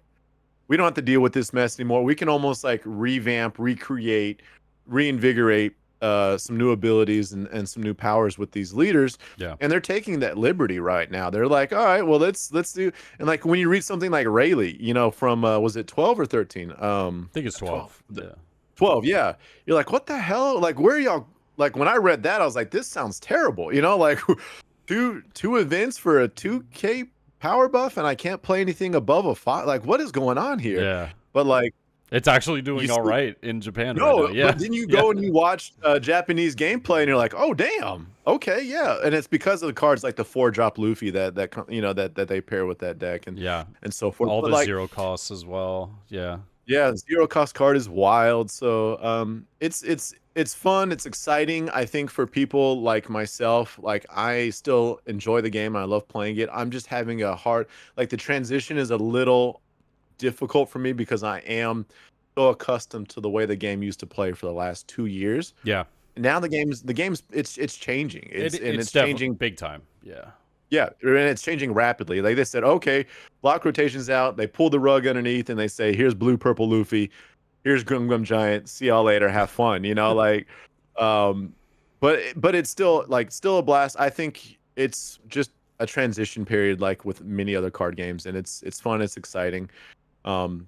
we don't have to deal with this mess anymore. We can almost like revamp, recreate, reinvigorate some new abilities and some new powers with these leaders. Yeah. And they're taking that liberty right now. They're like, all right, well, let's do. And like when you read something like Rayleigh, you know, from was it 12 or 13? I think it's 12. 12, yeah. You're like, what the hell? Like, where are y'all? Like when I read that, I was like, this sounds terrible. You know, like two events for a 2K power buff, and I can't play anything above a 5. Like, what is going on here? Yeah. But like, it's actually doing all right in Japan. No, right now. Yeah. But then you go and you watch Japanese gameplay, and you're like, oh damn, okay, yeah. And it's because of the cards like the 4-drop Luffy that you know that they pair with that deck and and so forth. All but the like, 0 costs as well. Yeah. Yeah, 0 cost card is wild. So it's fun, it's exciting. I think for people like myself, like I still enjoy the game. I love playing it. I'm just having a hard, like the transition is a little difficult for me because I am so accustomed to the way the game used to play for the last 2 years. Yeah. Now the game's it's changing. It's changing big time. Yeah. Yeah, and it's changing rapidly. Like they said, okay, block rotation's out. They pull the rug underneath and they say, here's blue purple Luffy, here's Grum Grum Giant. See y'all later. Have fun. You know, like but it's still a blast. I think it's just a transition period like with many other card games, and it's fun, it's exciting, um,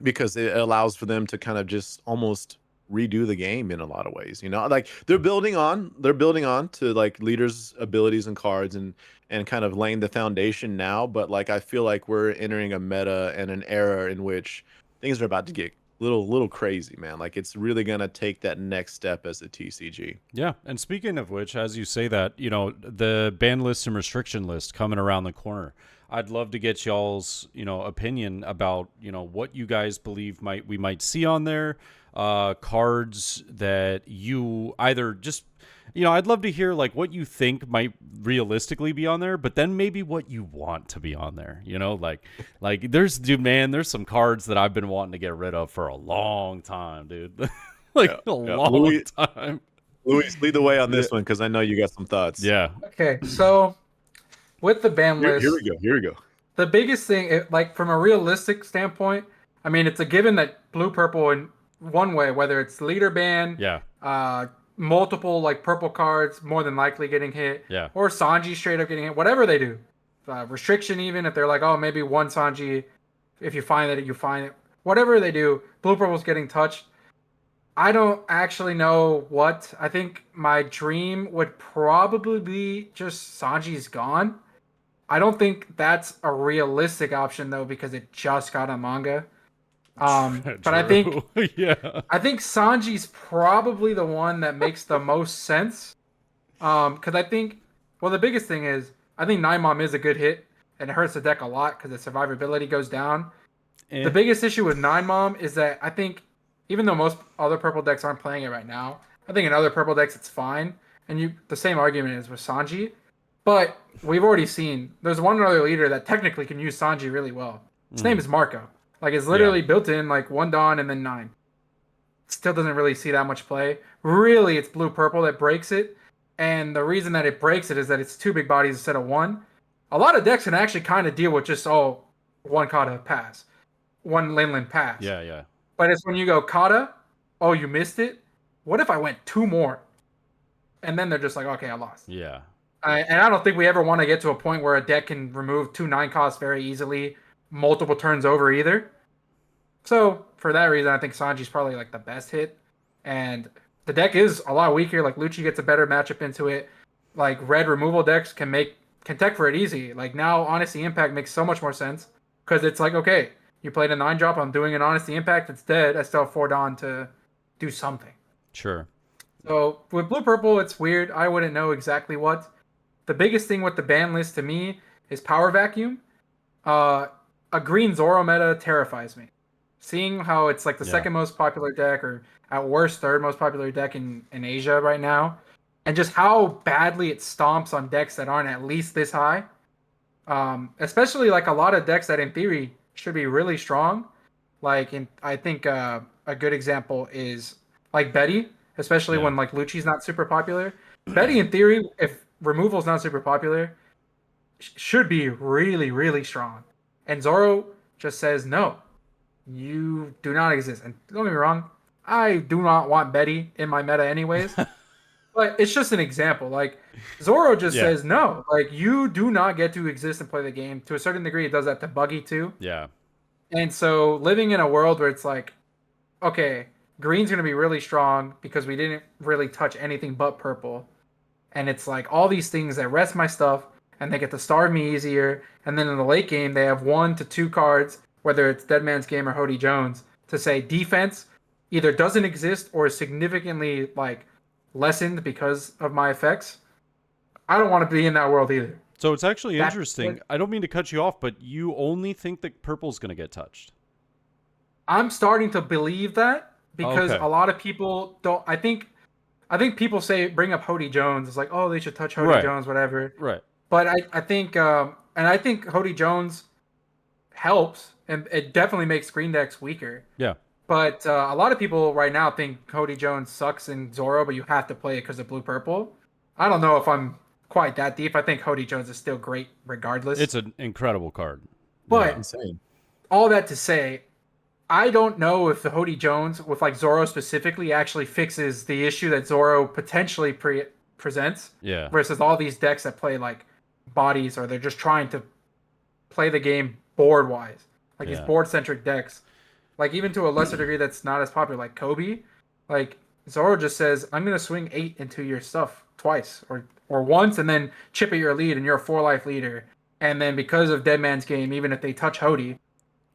because it allows for them to kind of just almost redo the game in a lot of ways. You know, like they're building on to like leaders' abilities and cards and kind of laying the foundation now. But like I feel like we're entering a meta and an era in which things are about to get little crazy, man. Like it's really gonna take that next step as a TCG. Yeah, and speaking of which, as you say that, you know, the ban list and restriction list coming around the corner. I'd love to get y'all's, you know, opinion about, you know, what you guys believe we might see on there, cards that you either just, you know, I'd love to hear like what you think might realistically be on there, but then maybe what you want to be on there. You know, like there's there's some cards that I've been wanting to get rid of for a long time, dude. Like a long time. Luis, lead the way on this one because I know you got some thoughts. Yeah. Okay, so with the ban list, Here we go. the biggest thing, like from a realistic standpoint, I mean, it's a given that blue purple in one way, whether it's leader ban, multiple like purple cards more than likely getting hit, or Sanji straight up getting hit, whatever they do, restriction even if they're like, oh, maybe one Sanji, if you find that you find it, whatever they do, blue purple's getting touched. I don't actually know what. I think my dream would probably be just Sanji's gone. I don't think that's a realistic option though because it just got a manga. But I think I think Sanji's probably the one that makes the most sense. Because I think, well, the biggest thing is I think Nine Mom is a good hit and it hurts the deck a lot because the survivability goes down. The biggest issue with Nine Mom is that I think even though most other purple decks aren't playing it right now, I think in other purple decks it's fine. And the same argument is with Sanji. But we've already seen there's one other leader that technically can use Sanji really well. His name is Marco. Like it's literally built in like 1 Dawn and then 9. Still doesn't really see that much play. Really, it's blue purple that breaks it. And the reason that it breaks it is that it's 2 big bodies instead of 1. A lot of decks can actually kind of deal with just 1 Kata pass, 1 Linland pass. Yeah. But it's when you go Kata, oh, you missed it. What if I went 2 more? And then they're just like, okay, I lost. Yeah. And I don't think we ever want to get to a point where a deck can remove 2 9 costs very easily, multiple turns over either. So for that reason, I think Sanji's probably like the best hit. And the deck is a lot weaker. Like Lucci gets a better matchup into it. Like red removal decks can tech for it easy. Like now Honesty Impact makes so much more sense because it's like, okay, you played a 9-drop, I'm doing an Honesty Impact, it's dead. I still have 4 Dawn to do something. Sure. So with blue purple, it's weird. I wouldn't know exactly what. The biggest thing with the ban list to me is Power Vacuum. A green Zoro meta terrifies me. Seeing how it's like the second most popular deck, or at worst third most popular deck in Asia right now, and just how badly it stomps on decks that aren't at least this high. Especially like a lot of decks that in theory should be really strong. Like I think a good example is like Betty, especially when like Lucci's not super popular. Betty in theory, if removal's not super popular, should be really, really strong. And Zoro just says, no, you do not exist. And don't get me wrong, I do not want Betty in my meta anyways. But it's just an example. Like, Zoro just says, no, like, you do not get to exist and play the game. To a certain degree, it does that to Buggy, too. Yeah. And so, living in a world where it's like, okay, green's going to be really strong because we didn't really touch anything but purple. And it's like all these things that rest my stuff, and they get to starve me easier. And then in the late game, they have 1 to 2 cards, whether it's Dead Man's Game or Hody Jones, to say defense either doesn't exist or is significantly like lessened because of my effects. I don't want to be in that world either. So it's actually interesting. I don't mean to cut you off, but you only think that purple's going to get touched. I'm starting to believe that because a lot of people don't. I think people bring up Hody Jones. It's like, oh, they should touch Hody Jones, whatever. Right. But I think Hody Jones helps, and it definitely makes green decks weaker. Yeah. But a lot of people right now think Hody Jones sucks in Zoro, but you have to play it because of blue purple. I don't know if I'm quite that deep. I think Hody Jones is still great regardless. It's an incredible card. But insane. All that to say, I don't know if the Hody Jones, with like Zoro specifically, actually fixes the issue that Zoro potentially presents. Yeah. Versus all these decks that play like bodies, or they're just trying to play the game board wise, like these Yeah. board centric decks. Like even to a lesser degree that's not as popular, like Kobe, like Zoro just says, "I'm gonna swing 8 into your stuff twice or once, and then chip at your lead, and you're a 4 life leader." And then because of Dead Man's Game, even if they touch Hody,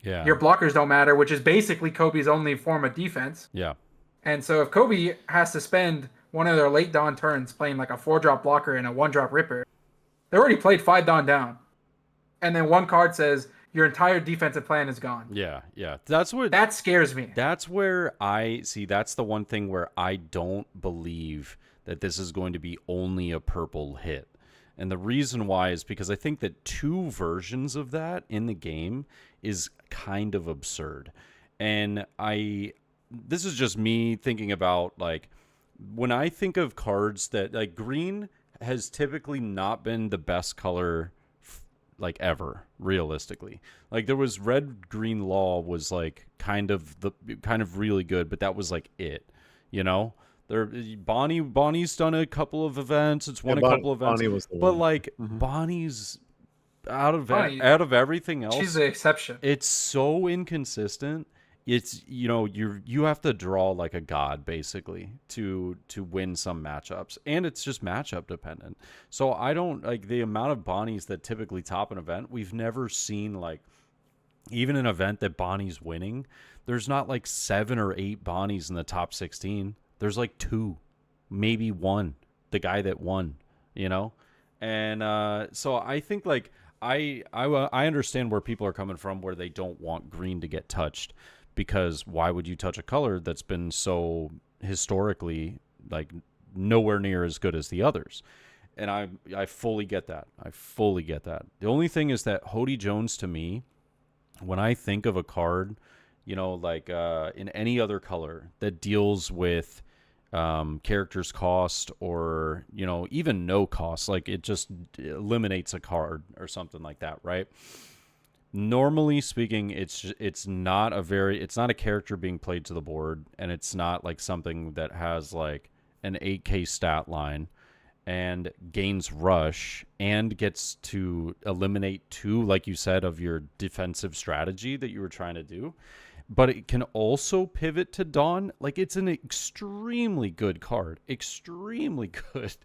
Yeah. your blockers don't matter, which is basically Kobe's only form of defense. Yeah. And so if Kobe has to spend one of their late dawn turns playing like a 4-drop blocker and a 1-drop ripper, they already played 5 dawn down. And then one card says your entire defensive plan is gone. Yeah. Yeah. That's what That scares me. That's where I see. That's the one thing where I don't believe that this is going to be only a purple hit. And the reason why is because I think that 2 versions of that in the game is kind of absurd. And this is just me thinking about, like, when I think of cards that, like, green has typically not been the best color like ever, realistically. Like, there was red green law was like kind of really good, but that was like it, you know. There Bonnie's done a couple of events, it's won a couple of events, Bonnie was the but one. like Bonnie's out of Bonnie, everything else, she's the exception. it's so inconsistent. It's, you know, you have to draw like a god basically to win some matchups, and it's just matchup dependent. So I don't like the amount of Bonnies that typically top an event. We've never seen, like, even an event that Bonnie's winning, there's not like 7 or 8 Bonnies in the top 16. There's like 2, maybe 1, the guy that won, you know. And so I think, like, I understand where people are coming from, where they don't want green to get touched, because why would you touch a color that's been so historically, like, nowhere near as good as the others? And I fully get that. I fully get that. The only thing is that Hody Jones, to me, when I think of a card, you know, like in any other color that deals with character's cost, or, you know, even no cost, like it just eliminates a card or something like that, right? Normally speaking, it's not a character being played to the board, and it's not like something that has like an 8k stat line and gains rush and gets to eliminate 2, like you said, of your defensive strategy that you were trying to do. But it can also pivot to Dawn. Like, it's an extremely good card. Extremely good.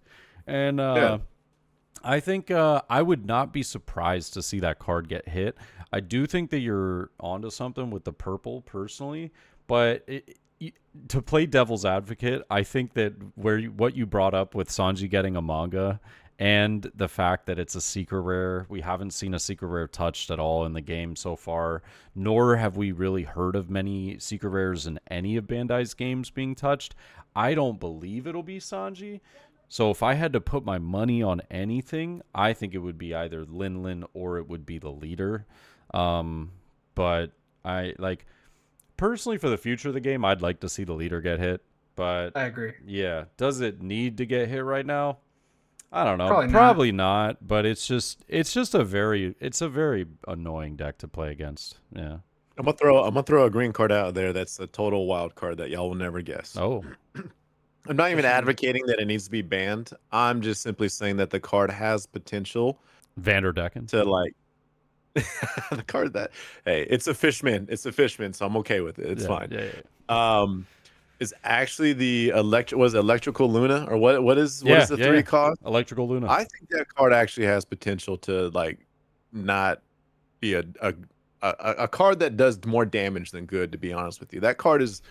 And I think I would not be surprised to see that card get hit. I do think that you're onto something with the purple, personally. But to play devil's advocate, I think that what you brought up with Sanji getting a manga, and the fact that it's a secret rare, we haven't seen a secret rare touched at all in the game so far, nor have we really heard of many secret rares in any of Bandai's games being touched. I don't believe it'll be Sanji. So if I had to put my money on anything, I think it would be either Lin Lin or it would be the leader. But I, like, personally, for the future of the game, I'd like to see the leader get hit. But I agree. yeah, does it need to get hit right now? I don't know. Probably not. But it's a very annoying deck to play against. Yeah. I'm gonna throw a green card out there that's a total wild card that y'all will never guess. Oh. I'm not even advocating that it needs to be banned. I'm just simply saying that the card has potential Vanderdecken. to, like, the card that, hey, it's a fishman, so I'm okay with it. It's fine. Yeah. Is actually the electrical Luna, or what is the 3 cost? Electrical Luna. I think that card actually has potential to, like, not be a card that does more damage than good, to be honest with you. That card is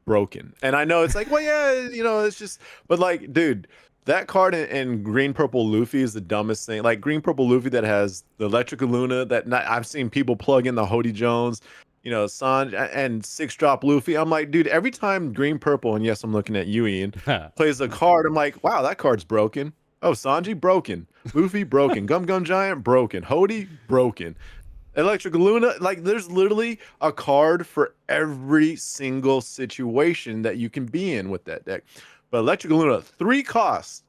broken. And I know it's like, well, yeah, you know, it's just, but, like, dude, that card in green purple Luffy is the dumbest thing. Like, green purple Luffy that has the electrical Luna, I've seen people plug in the Hody Jones, you know, Sanj, and 6-drop Luffy. I'm like, dude, every time green purple, and yes, I'm looking at you, Ian, plays a card, I'm like, wow, that card's broken. Oh, Sanji, broken. Luffy, broken. Gum Gum Giant, broken. Hody, broken. Electric Luna, like, there's literally a card for every single situation that you can be in with that deck. But Electric Luna, 3 costs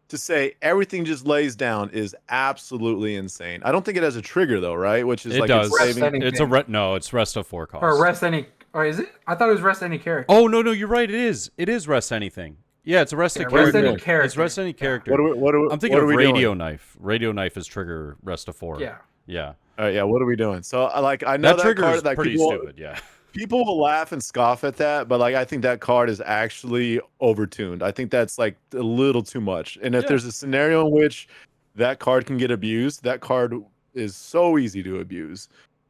to say everything just lays down is absolutely insane. I don't think it has a trigger, though, right? Which is, it like, does. it's saving. It's no, it's rest of 4 costs. Or rest any, or is it? I thought it was rest any character. Oh, no, you're right. It is rest anything. Yeah, it's arrest any Yeah, arrest character. any character. It's arrest any character. What I'm thinking are of we Radio doing? Knife. Radio Knife is trigger rest of 4. Yeah. Yeah. All right, yeah. What are we doing? So I know that trigger card is like pretty stupid. Yeah. people will laugh and scoff at that, but like I think that card is actually overtuned. I think that's like a little too much. And if Yeah. there's a scenario in which that card can get abused, that card is so easy to abuse.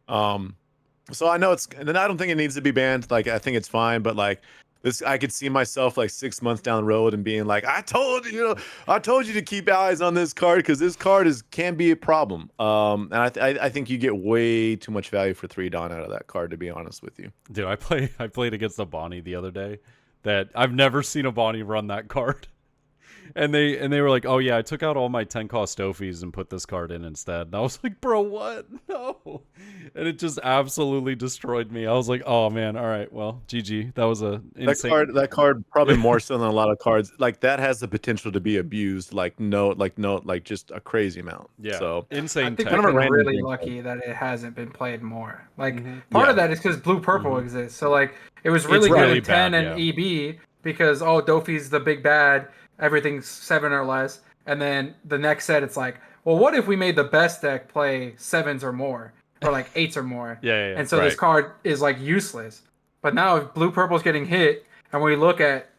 So I know and then I don't think it needs to be banned. Like I think it's fine, but like this, I could see myself like 6 months down the road and being like, I told you to keep eyes on this card because this card can be a problem. And I think you get way too much value for 3 Dawn out of that card, to be honest with you. Dude, I played against a Bonnie the other day that I've never seen a Bonnie run that card. And they were like, oh yeah, I took out all my 10 cost Stophies and put this card in instead. And I was like, bro, what? No. And it just absolutely destroyed me. I was like, oh man, all right, well, GG. That was a insane. That card probably more so than a lot of cards. Like that has the potential to be abused. Like just a crazy amount. Yeah. So Insane. I think tech. we've been random really thing. lucky that it hasn't been played more. Like Yeah. of that is because blue purple exists. So like it was really It's good really in 10 bad, and yeah. EB because Dofi's the big bad, everything's 7 or less, and then the next set it's like, well, what if we made the best deck play 7s or more, or like 8s or more? Yeah. And so this card is like useless. But now if blue purple's getting hit, and we look at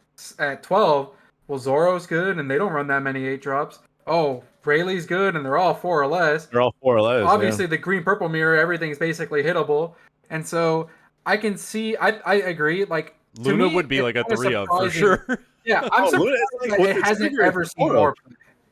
12, well, Zoro's good, and they don't run that many 8 drops. Oh, Rayleigh's good, and they're all 4 or less. They're all 4 or less. Obviously, the green purple mirror, everything's basically hittable, and so I can see. I agree. Like to Luna me, would be it's like a kinda 3 of for surprising. sure. Yeah, I'm surprised Luna is like that what it the hasn't trigger is ever seen for. more.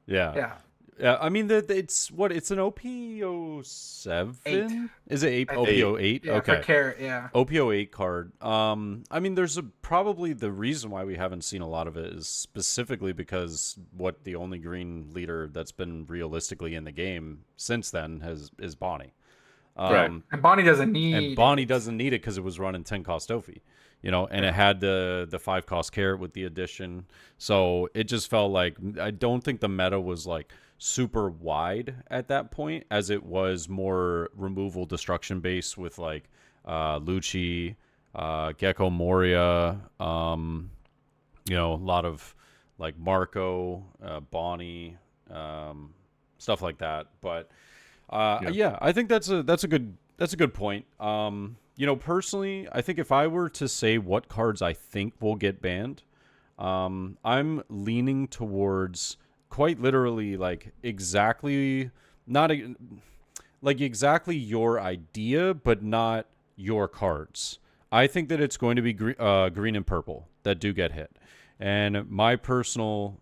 Yeah. Yeah. I mean, it's an OPO7? 8. Is it 8? I think. OPO8? Yeah, Okay. for carrot. Yeah. OPO8 card. I mean, there's probably the reason why we haven't seen a lot of it is specifically because the only green leader that's been realistically in the game since then is Bonnie. Right. And Bonnie doesn't need. And Bonnie doesn't need it because it was running 10 cost Ophi, and it had the 5 cost carrot with the addition. So it just felt like I don't think the meta was like super wide at that point, as it was more removal destruction based with like Lucci, Gecko Moria, a lot of like Marco, Bonnie, stuff like that. But yeah, I think that's a good point. Personally, I think if I were to say what cards I think will get banned, I'm leaning towards quite literally like exactly your idea, but not your cards. I think that it's going to be green and purple that do get hit, and my personal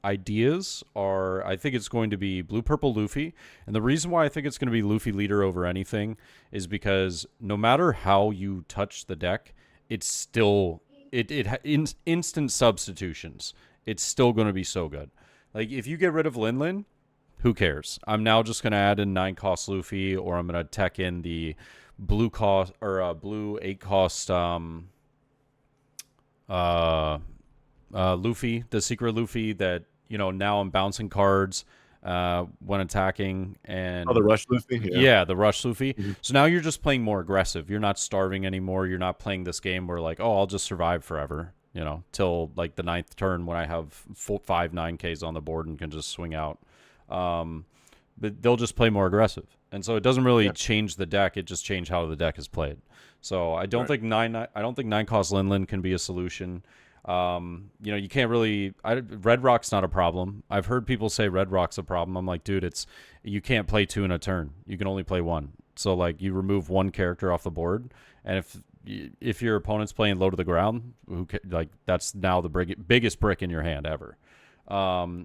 ideas are, I think it's going to be blue purple Luffy, and the reason why I think it's going to be Luffy leader over anything is because no matter how you touch the deck, it's still instant substitutions. It's still going to be so good. Like if you get rid of Lin, who cares? I'm now just going to add in 9 cost Luffy, or I'm going to tech in the blue cost or blue 8 cost Luffy, the secret Luffy that now I'm bouncing cards when attacking, and the rush Luffy. Yeah, the rush Luffy. Mm-hmm. So now you're just playing more aggressive. You're not starving anymore. You're not playing this game where like, oh, I'll just survive forever, till like the 9th turn when I have 5 9Ks on the board and can just swing out. But they'll just play more aggressive, and so it doesn't really change the deck. It just changed how the deck is played. So I don't think 9 cost Lin can be a solution. You can't really. Red Rock's not a problem. I've heard people say Red Rock's a problem. I'm like, dude, you can't play 2 in a turn. You can only play 1. So like, you remove 1 character off the board, and if your opponent's playing low to the ground, that's now the biggest brick in your hand ever.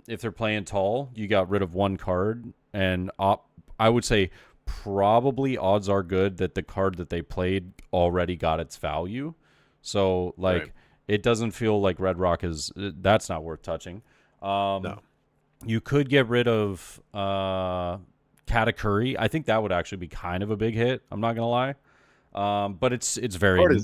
If they're playing tall, you got rid of 1 card, and I would say probably odds are good that the card that they played already got its value. So like. Right. It doesn't feel like Red Rock that's not worth touching. No. You could get rid of Katakuri. I think that would actually be kind of a big hit. I'm not gonna lie. But it's very.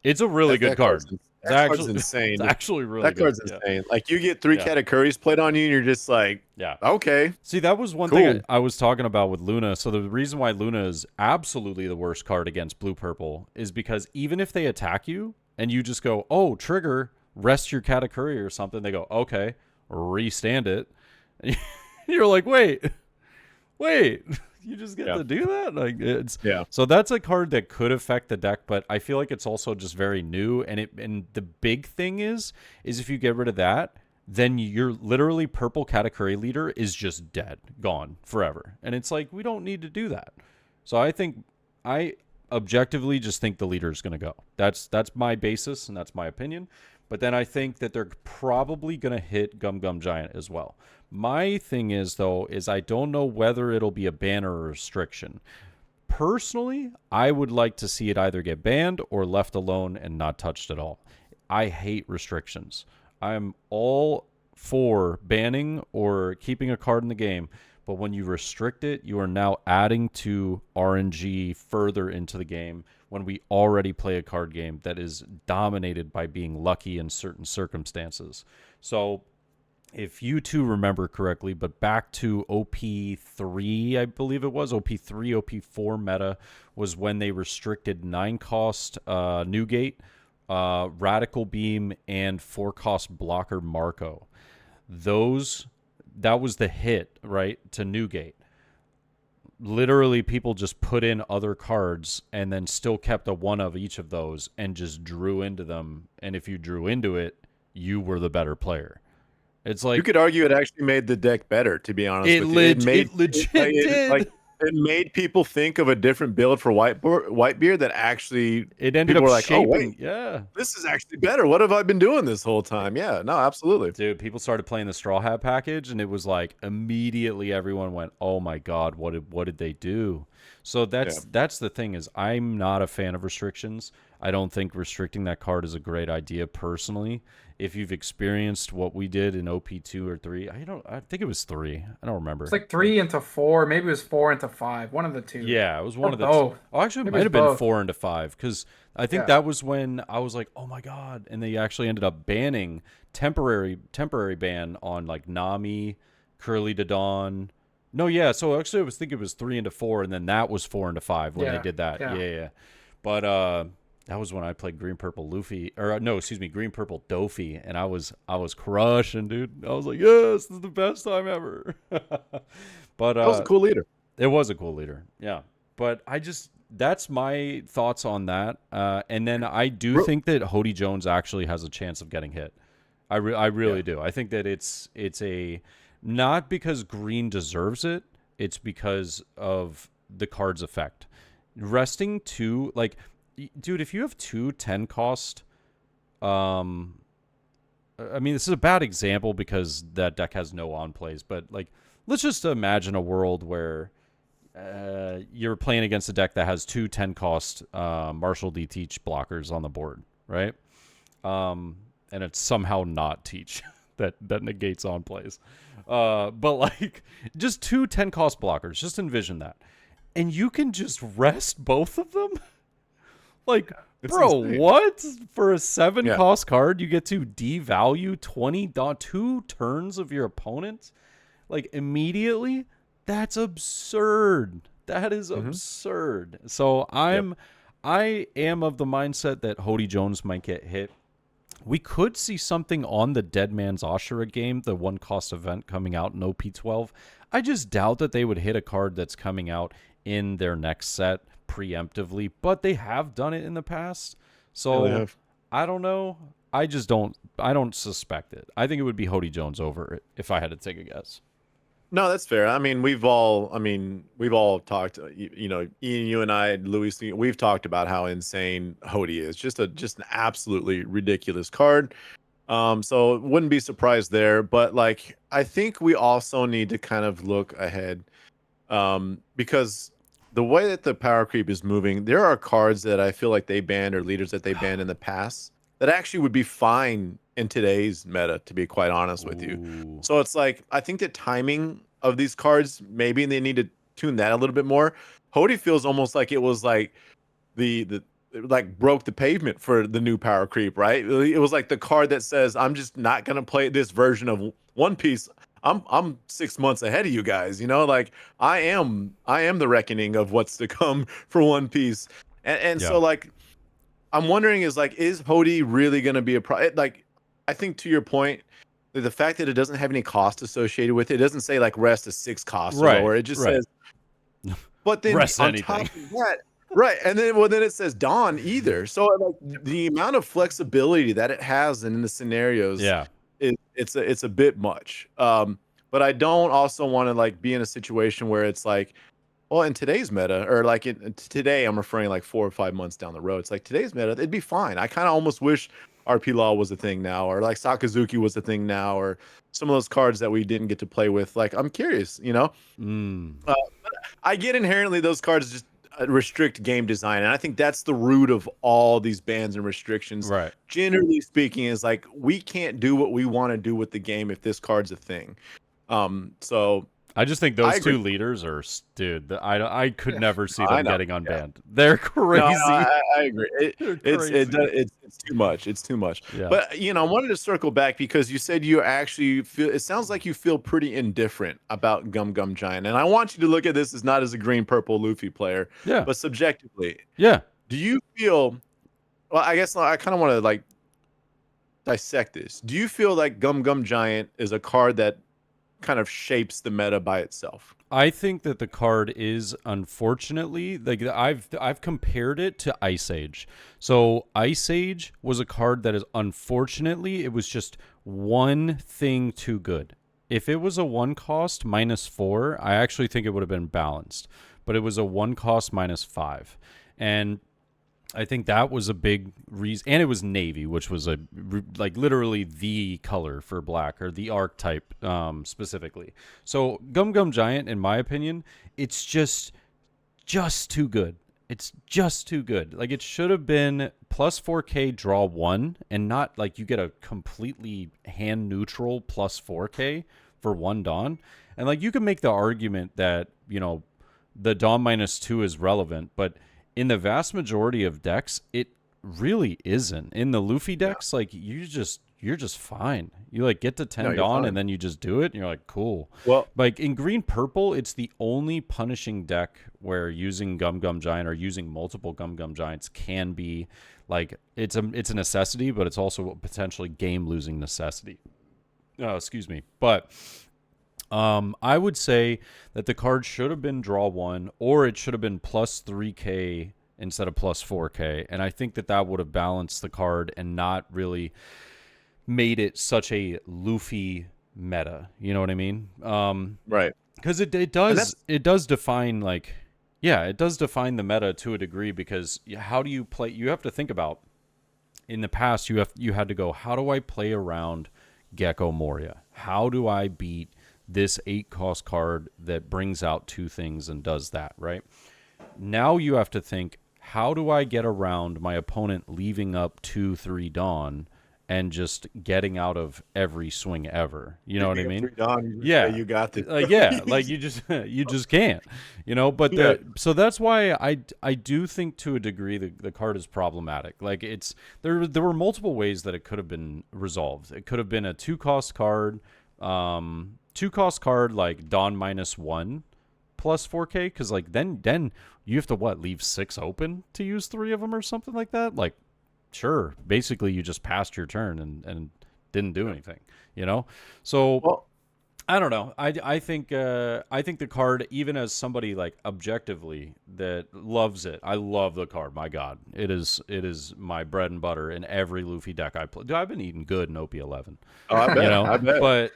It's a really good card. That card's insane. It's actually really that good. Card's insane. Like you get 3 Katakuris played on you, and you're just like, okay. See, that was one thing I was talking about with Luna. So the reason why Luna is absolutely the worst card against blue purple is because even if they attack you, and you just go, oh, trigger, rest your Katakuri or something. They go, okay, restand it. And you're like, wait, you just get to do that? Like, it's so that's a card that could affect the deck, but I feel like it's also just very new. And the big thing is if you get rid of that, then you're literally purple Katakuri leader is just dead, gone forever. And it's like, we don't need to do that. So I objectively just think the leader is going to go. That's my basis and that's my opinion. But then I think that they're probably going to hit Gum Gum Giant as well. My thing is, though, I don't know whether it'll be a ban or a restriction. Personally, I would like to see it either get banned or left alone and not touched at all. I hate restrictions. I'm all for banning or keeping a card in the game, but when you restrict it, you are now adding to RNG further into the game when we already play a card game that is dominated by being lucky in certain circumstances. So if you two remember correctly, but back to OP3, I believe it was, OP3, OP4 meta was when they restricted 9-cost Newgate, Radical Beam, and 4-cost Blocker Marco. That was the hit, right, to Newgate. Literally, people just put in other cards and then still kept a one of each of those and just drew into them. And if you drew into it, you were the better player. It's like, you could argue it actually made the deck better, to be honest with you. It legit did. It made people think of a different build for Whitebeard that actually it ended up were like, shaping. oh, wait, this is actually better. What have I been doing this whole time? Yeah, no, absolutely. Dude, people started playing the Straw Hat package, and it was like immediately everyone went, oh my God, what did they do? So that's the thing is I'm not a fan of restrictions. I don't think restricting that card is a great idea personally. If you've experienced what we did in OP2 or 3, I think it was 3. I don't remember. It's like 3 into 4, maybe it was 4 into 5, one of the two. Yeah, it was one of the two. Oh, actually, it might have been 4 into 5 because I think that was when I was like, oh my God, and they actually ended up banning temporary ban on like Nami, Curly to Dawn. No, yeah. So actually, I think it was 3 into 4, and then that was 4 into 5 when they did that. Yeah. But that was when I played Green Purple Luffy, or no, excuse me, Green Purple Dofi, and I was crushing, dude. I was like, yes, this is the best time ever. But that was a cool leader. It was a cool leader, yeah. But that's my thoughts on that. And then I do think that Hody Jones actually has a chance of getting hit. I really do. I think that it's a not because Green deserves it. It's because of the card's effect. Resting 2, like. Dude, if you have 2 10-cost, I mean, this is a bad example because that deck has no on-plays, but, like, let's just imagine a world where you're playing against a deck that has 2 10-cost Marshall D. Teach blockers on the board, right? And it's somehow not Teach that negates on-plays. But, like, just 2 10-cost blockers. Just envision that. And you can just rest both of them? Like, it's bro, insane. What? For a 7-cost card, you get to devalue 2 turns of your opponent? Like, immediately? That's absurd. That is absurd. So I am of the mindset that Hody Jones might get hit. We could see something on the Dead Man's Ashura game, the 1-cost event coming out in OP12. I just doubt that they would hit a card that's coming out in their next set preemptively, but they have done it in the past. So I don't know. I don't suspect it. I think it would be Hody Jones over it if I had to take a guess. No, that's fair. I mean, we've all talked, Ian, you and I, Luis, we've talked about how insane Hody is. Just an absolutely ridiculous card. So wouldn't be surprised there, but like I think we also need to kind of look ahead. Because the way that the power creep is moving, there are cards that I feel like they banned or leaders that they banned in the past that actually would be fine in today's meta, to be quite honest with you. So it's like, I think the timing of these cards, maybe they need to tune that a little bit more. Hody feels almost like it was like the like broke the pavement for the new power creep, right? It was like the card that says, I'm just not going to play this version of One Piece. I'm 6 months ahead of you guys, like I am the reckoning of what's to come for One Piece. And so like, I'm wondering is Hody really going to be like, I think to your point, the fact that it doesn't have any cost associated with it, it doesn't say like rest is 6 costs or Right, lower. It just right. says, but then Rest on anything. top of that, right, and then it says dawn either. So like the amount of flexibility that it has in the scenarios, Yeah. it's a bit much. But I don't also want to like be in a situation where it's like, well, in today's meta, or like today, I'm referring like 4 or 5 months down the road. It's like today's meta, it'd be fine. I kind of almost wish RP Law was a thing now, or like Sakazuki was a thing now, or some of those cards that we didn't get to play with. Like, I'm curious, you know? I get inherently those cards just restrict game design, and I think that's the root of all these bans and restrictions. Right. Generally speaking, is like we can't do what we want to do with the game if this card's a thing. So I just think those two leaders are, dude. I could never see them getting unbanned. They're crazy. No, I agree. It's too much. It's too much. Yeah. But I wanted to circle back because you said you actually feel. It sounds like you feel pretty indifferent about Gum Gum Giant, and I want you to look at this as not as a green purple Luffy player, but subjectively. Yeah. Do you feel? Well, I guess I kind of want to like dissect this. Do you feel like Gum Gum Giant is a card that kind of shapes the meta by itself? I think that the card is, unfortunately, like I've compared it to Ice Age. So Ice Age was a card that is, unfortunately, it was just one thing too good. If it was a 1 cost -4, I actually think it would have been balanced. But it was a 1 cost -5. And I think that was a big reason, and it was navy, which was like literally the color for black, or the archetype specifically. So Gum Gum Giant, in my opinion, it's just too good. It's just too good. Like, it should have been +4K draw 1, and not like you get a completely hand neutral +4K for 1 Dawn. And like, you can make the argument that the Dawn -2 is relevant, but in the vast majority of decks, it really isn't. In the Luffy decks, like you're just fine. You like get to 10 Dawn and then you just do it and you're like, cool. Well, like in green purple, it's the only punishing deck where using Gum Gum Giant or using multiple Gum Gum Giants can be like, it's a necessity, but it's also a potentially game losing necessity. Excuse me. But I would say that the card should have been draw 1, or it should have been +3K instead of +4K. And I think that would have balanced the card and not really made it such a Luffy meta. You know what I mean? Right. Because it does define, like, yeah, it does define the meta to a degree, because how do you play? You have to think about, in the past, you had to go, how do I play around Gecko Moria? How do I beat this 8-cost card that brings out 2 things and does that, right? Now you have to think, how do I get around my opponent leaving up 2-3 Dawn and just getting out of every swing ever? You know what I mean? Yeah, you got this. Yeah, like you just can't, But so that's why I do think to a degree the card is problematic. Like, there were multiple ways that it could have been resolved. It could have been a 2-cost card. 2-cost card like Dawn -1 +4K, because like then you have to leave 6 open to use 3 of them or something like that. Like, sure, basically you just passed your turn and didn't do anything, So I don't know. I think the card, even as somebody like objectively that loves it, I love the card. My God, it is my bread and butter in every Luffy deck I play. Dude, I've been eating good in OP11. Oh, I bet. I bet. But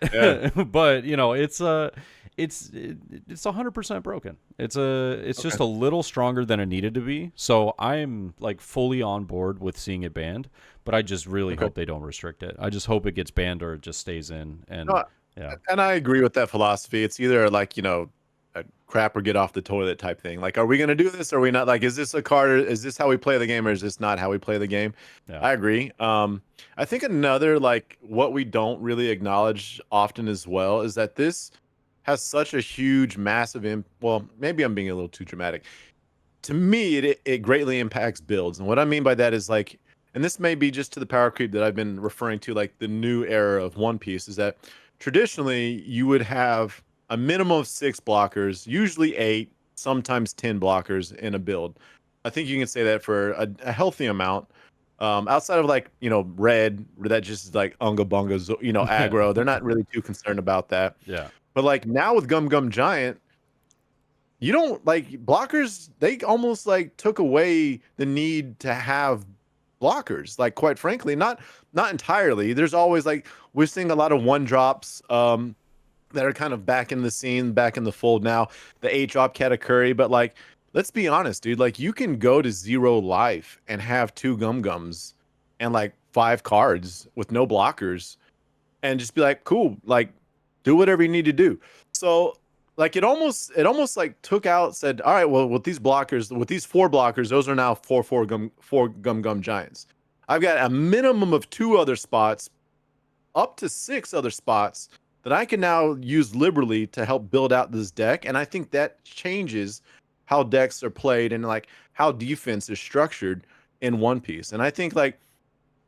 but it's 100% broken. It's just a little stronger than it needed to be. So I'm like fully on board with seeing it banned. But I just really hope they don't restrict it. I just hope it gets banned or it just stays in. And yeah. And I agree with that philosophy. It's either like, a crap or get off the toilet type thing. Like, are we going to do this or are we not? Like, is this a card? Is this how we play the game, or is this not how we play the game? Yeah. I agree. I think another, like, what we don't really acknowledge often as well is that this has such a huge, massive, well, maybe I'm being a little too dramatic. To me, it greatly impacts builds. And what I mean by that is, like, and this may be just to the power creep that I've been referring to, like the new era of One Piece, is that traditionally you would have a minimum of 6 blockers, usually 8, sometimes 10 blockers in a build. I think you can say that for a healthy amount. Outside of like, red, that just is like unga bungas, aggro. They're not really too concerned about that. Yeah. But like now with Gum Gum Giant, you don't like blockers. They almost like took away the need to have blockers. Like quite frankly, not entirely. There's always like we're seeing a lot of one drops that are kind of back in the scene, back in the fold now. The 8-drop Katakuri, but like let's be honest, dude. Like you can go to 0 life and have 2 Gum Gums and like 5 cards with no blockers, and just be like, cool, like do whatever you need to do. So like it almost like took out, said, all right, well, with these 4 blockers, those are now 4 Gum Gum Giants. I've got a minimum of 2 other spots, up to 6 other spots that I can now use liberally to help build out this deck. And I think that changes how decks are played and like how defense is structured in One Piece. And I think like,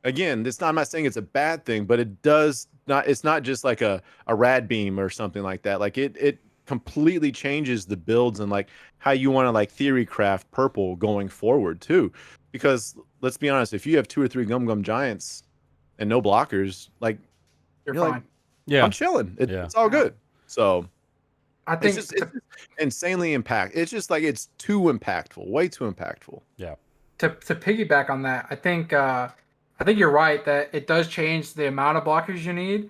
again, I'm not saying it's a bad thing, but it's not just like a rad beam or something like that. Like it completely changes the builds and like how you want to like theory craft purple going forward too. Because let's be honest, if you have 2 or 3 Gum Gum Giants and no blockers, like You're like, fine. Yeah. I'm chilling. It's all good. So I think it's just insanely it's just like it's too impactful, way too impactful. Yeah. to piggyback on that, I think you're right that it does change the amount of blockers you need,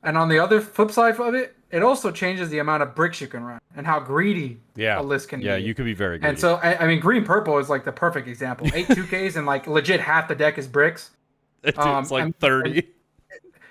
and on the other flip side of it, it also changes the amount of bricks you can run and how greedy Yeah. a list can be. Yeah, you could be very greedy. And so I mean, green purple is like the perfect example. 8 2Ks and like legit half the deck is bricks. It's like 30.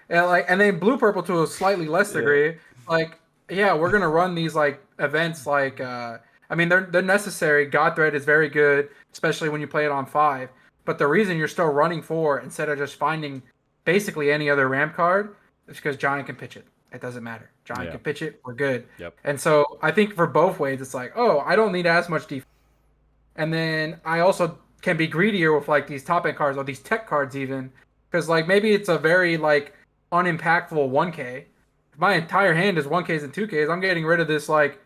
And then blue purple to a slightly less degree. Like, yeah, we're gonna run these like events like I mean they're necessary. God Thread is very good, especially when you play it on 5. But the reason you're still running 4 instead of just finding basically any other ramp card is because Giant can pitch it. It doesn't matter. Giant can pitch it. We're good. Yep. And so I think for both ways, it's like, oh, I don't need as much defense. And then I also can be greedier with like these top end cards or these tech cards even, because like maybe it's a very like unimpactful 1K. If my entire hand is 1Ks and 2Ks, I'm getting rid of this like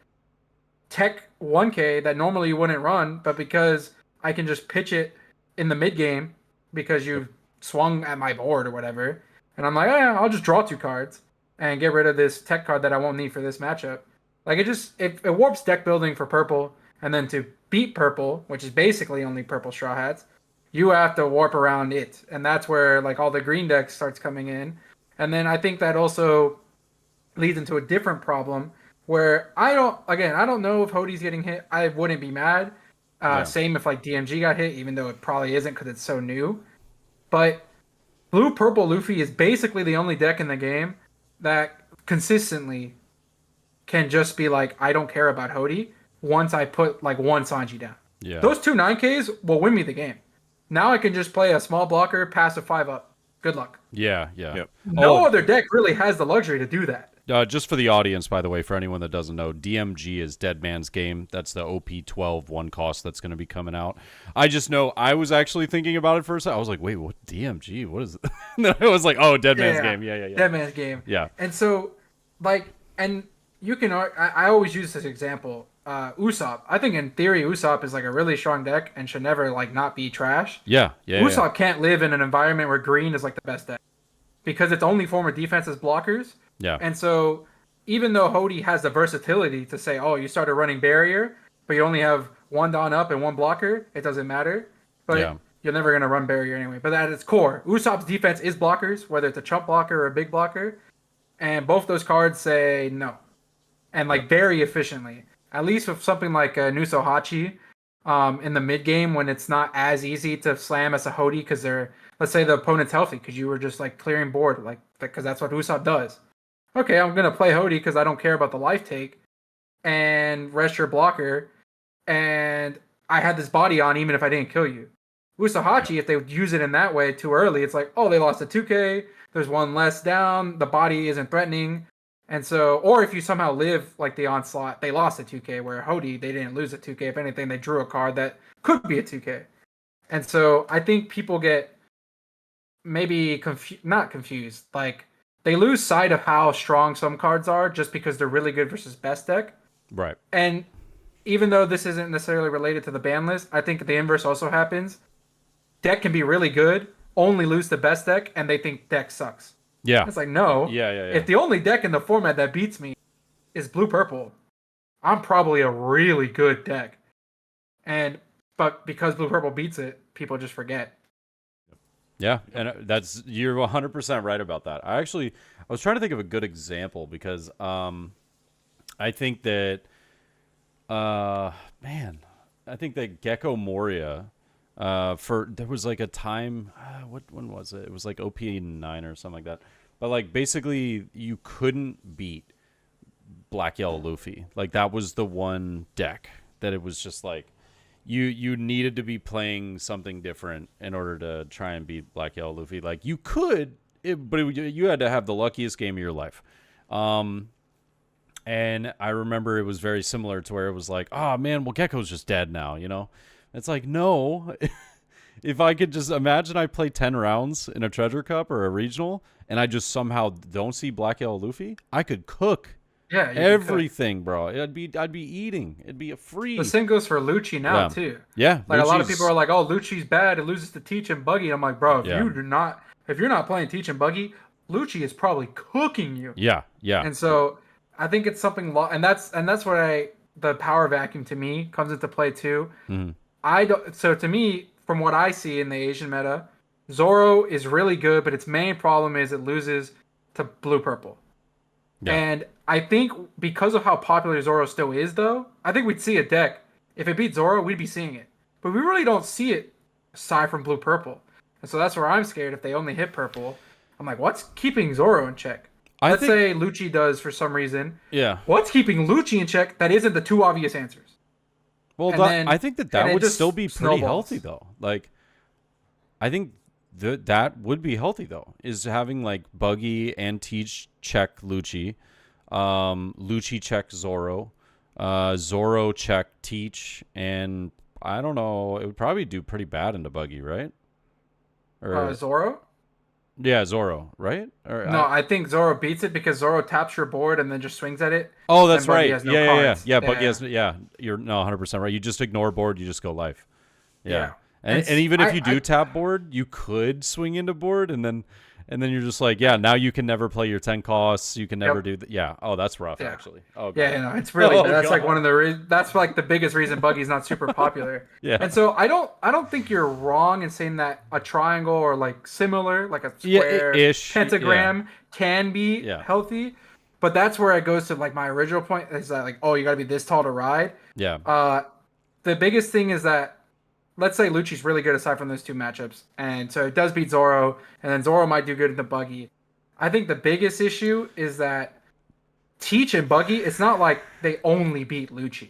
tech 1K that normally you wouldn't run, but because I can just pitch it in the mid game because you swung at my board or whatever, and I'm like, oh, yeah, I'll just draw 2 cards and get rid of this tech card that I won't need for this matchup. Like it warps deck building for purple, and then to beat purple, which is basically only purple Straw Hats, you have to warp around it, and that's where like all the green decks starts coming in. And then I think that also leads into a different problem where I don't know if Hodie's getting hit. I wouldn't be mad. Same if like DMG got hit, even though it probably isn't because it's so new. But blue purple Luffy is basically the only deck in the game that consistently can just be like, I don't care about Hodie once I put like 1 Sanji down. Yeah. Those 2 9Ks will win me the game. Now I can just play a small blocker, pass a 5 up. Good luck. Yeah. Yep. No other deck really has the luxury to do that. Just for the audience, by the way, for anyone that doesn't know, DMG is Dead Man's Game. That's the OP12 1 cost that's going to be coming out. I just know I was actually thinking about it for a second. I was like, wait, what? DMG? What is it? And then I was like, oh, Dead Man's Game. Yeah. Dead Man's Game. Yeah. And so, like, and you can, I always use this example. Usopp. I think in theory, Usopp is like a really strong deck and should never like not be trash. Yeah. Usopp can't live in an environment where green is like the best deck because its only form of defense is blockers. Yeah. And so, even though Hodie has the versatility to say, oh, you started running barrier, but you only have 1 Dawn up and 1 blocker, it doesn't matter. But you're never going to run barrier anyway. But at its core, Usopp's defense is blockers, whether it's a chump blocker or a big blocker. And both those cards say no. And like very efficiently. At least with something like Nuso Hachi in the mid game when it's not as easy to slam as a Hodie because let's say the opponent's healthy because you were just like clearing board, like because that's what Usopp does. Okay, I'm going to play Hodie because I don't care about the life take and rest your blocker. And I had this body on even if I didn't kill you. Usohachi, if they would use it in that way too early, it's like, oh, they lost a 2K. There's 1 less down. The body isn't threatening. And so, or if you somehow live like the onslaught, they lost a 2K, where Hodie, they didn't lose a 2K. If anything, they drew a card that could be a 2K. And so I think people get maybe not confused. Like, they lose sight of how strong some cards are just because they're really good versus best deck. Right. And even though this isn't necessarily related to the ban list, I think the inverse also happens. Deck can be really good, only lose the best deck and they think deck sucks. Yeah. It's like, no. Yeah. If the only deck in the format that beats me is blue purple, I'm probably a really good deck. But because blue purple beats it, people just forget. Yeah, and you're 100% right about that. I was trying to think of a good example because I think that man, I think that Gecko Moria there was like a time when was it? It was like OP9 or something like that. But like basically you couldn't beat Black Yellow Luffy. Like that was the one deck that it was just like you needed to be playing something different in order to try and beat Black Yellow Luffy. Like you could, you had to have the luckiest game of your life. And I remember it was very similar to where it was like, oh man, well Gecko's just dead now, you know? It's like, no. If I could just imagine I play 10 rounds in a Treasure Cup or a regional and I just somehow don't see Black Yellow Luffy, I could cook. Yeah, everything, bro. I'd be eating. It'd be a free. The same goes for Lucci now too. Yeah, like a lot of people are like, "Oh, Lucci's bad. It loses to Teach and Buggy." I'm like, bro, if you're not playing Teach and Buggy, Lucci is probably cooking you. Yeah. And so I think it's something, and that's where the power vacuum to me comes into play too. Mm-hmm. So to me, from what I see in the Asian meta, Zoro is really good, but its main problem is it loses to blue purple. Yeah. And I think because of how popular Zoro still is, though, I think we'd see a deck. If it beat Zoro, we'd be seeing it. But we really don't see it aside from blue purple. And so that's where I'm scared if they only hit purple. I'm like, what's keeping Zoro in check? Let's say Lucci does for some reason. Yeah. What's keeping Lucci in check that isn't the two obvious answers? Well, I think that would still be pretty healthy, though. Like, I think that would be healthy, though, is having, like, Buggy and Teach check Lucci, Lucci check Zoro, Zoro check Teach, and I don't know, it would probably do pretty bad into Buggy, right? Or Zoro? Yeah, Zoro, right? Or, no, I think Zoro beats it because Zoro taps your board and then just swings at it. Oh, that's right. Yeah, Buggy has, you're 100% right. You just ignore board, you just go live. Yeah. And even if you do tap board, you could swing into board, and then you're just like, now you can never play your 10 costs. You can never do that. Yeah. Oh, that's rough, actually. Oh, God. Yeah, it's really that's like one of that's like the biggest reason Buggy's not super popular. Yeah. And so I don't think you're wrong in saying that a triangle or like similar, like a square pentagram can be healthy. But that's where it goes to like my original point is that like, oh, you got to be this tall to ride. Yeah. The biggest thing is that, let's say Lucci's really good aside from those two matchups. And so it does beat Zoro, and then Zoro might do good in the Buggy. I think the biggest issue is that Teach and Buggy, it's not like they only beat Lucci.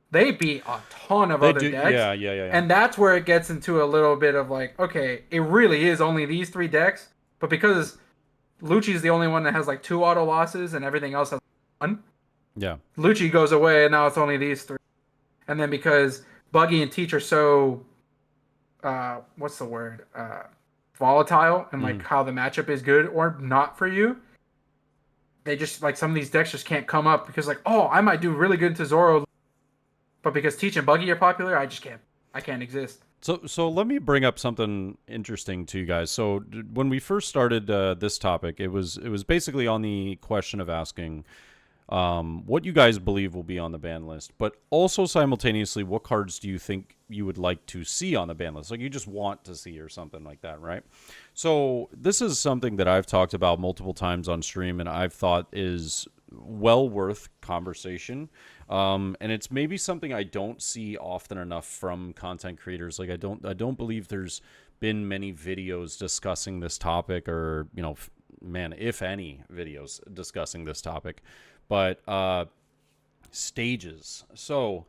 They beat a ton of other decks. Yeah. And that's where it gets into a little bit of like, okay, it really is only these three decks, but because Lucci's the only one that has like 2 auto losses and everything else has 1. Yeah. Lucci goes away, and now it's only these 3. And then because Buggy and Teach are so, what's the word? Volatile, and like how the matchup is good or not for you. They just like some of these decks just can't come up because like, oh, I might do really good to Zoro, but because Teach and Buggy are popular, I just can't. I can't exist. So let me bring up something interesting to you guys. So when we first started this topic, it was basically on the question of asking what you guys believe will be on the ban list, but also simultaneously, what cards do you think you would like to see on the ban list? Like you just want to see or something like that, right? So this is something that I've talked about multiple times on stream and I've thought is well worth conversation. And it's maybe something I don't see often enough from content creators. Like I don't believe there's been many videos discussing this topic or, if any videos discussing this topic. But stages. So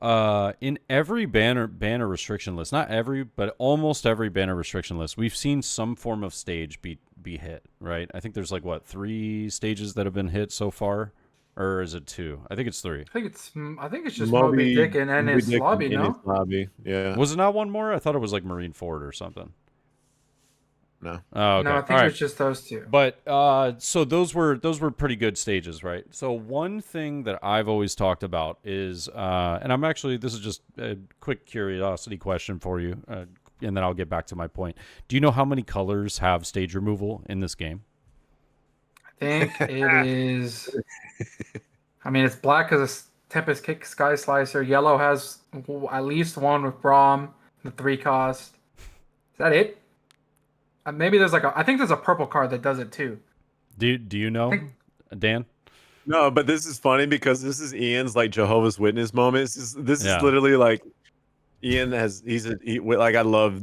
in every banner restriction list, not every, but almost every banner restriction list, we've seen some form of stage be hit, right? I think there's like 3 stages that have been hit so far, or is it 2? I think it's 3. I think it's just Moby Dick and his lobby, no? His lobby, yeah. Was it not one more? I thought it was like Marine Ford or something. No. Oh, okay. No, I think it was just those 2. But so those were pretty good stages, right? So one thing that I've always talked about is, and I'm actually, this is just a quick curiosity question for you, and then I'll get back to my point. Do you know how many colors have stage removal in this game? I think it is. I mean, it's black as a Tempest Kick Sky Slicer. Yellow has at least one with Braum, the 3 cost. Is that it? Maybe there's like I think there's a purple card that does it too. Do you know, Dan? No, but this is funny because this is Ian's like Jehovah's Witness moments. This Yeah. is literally like Ian has like I love.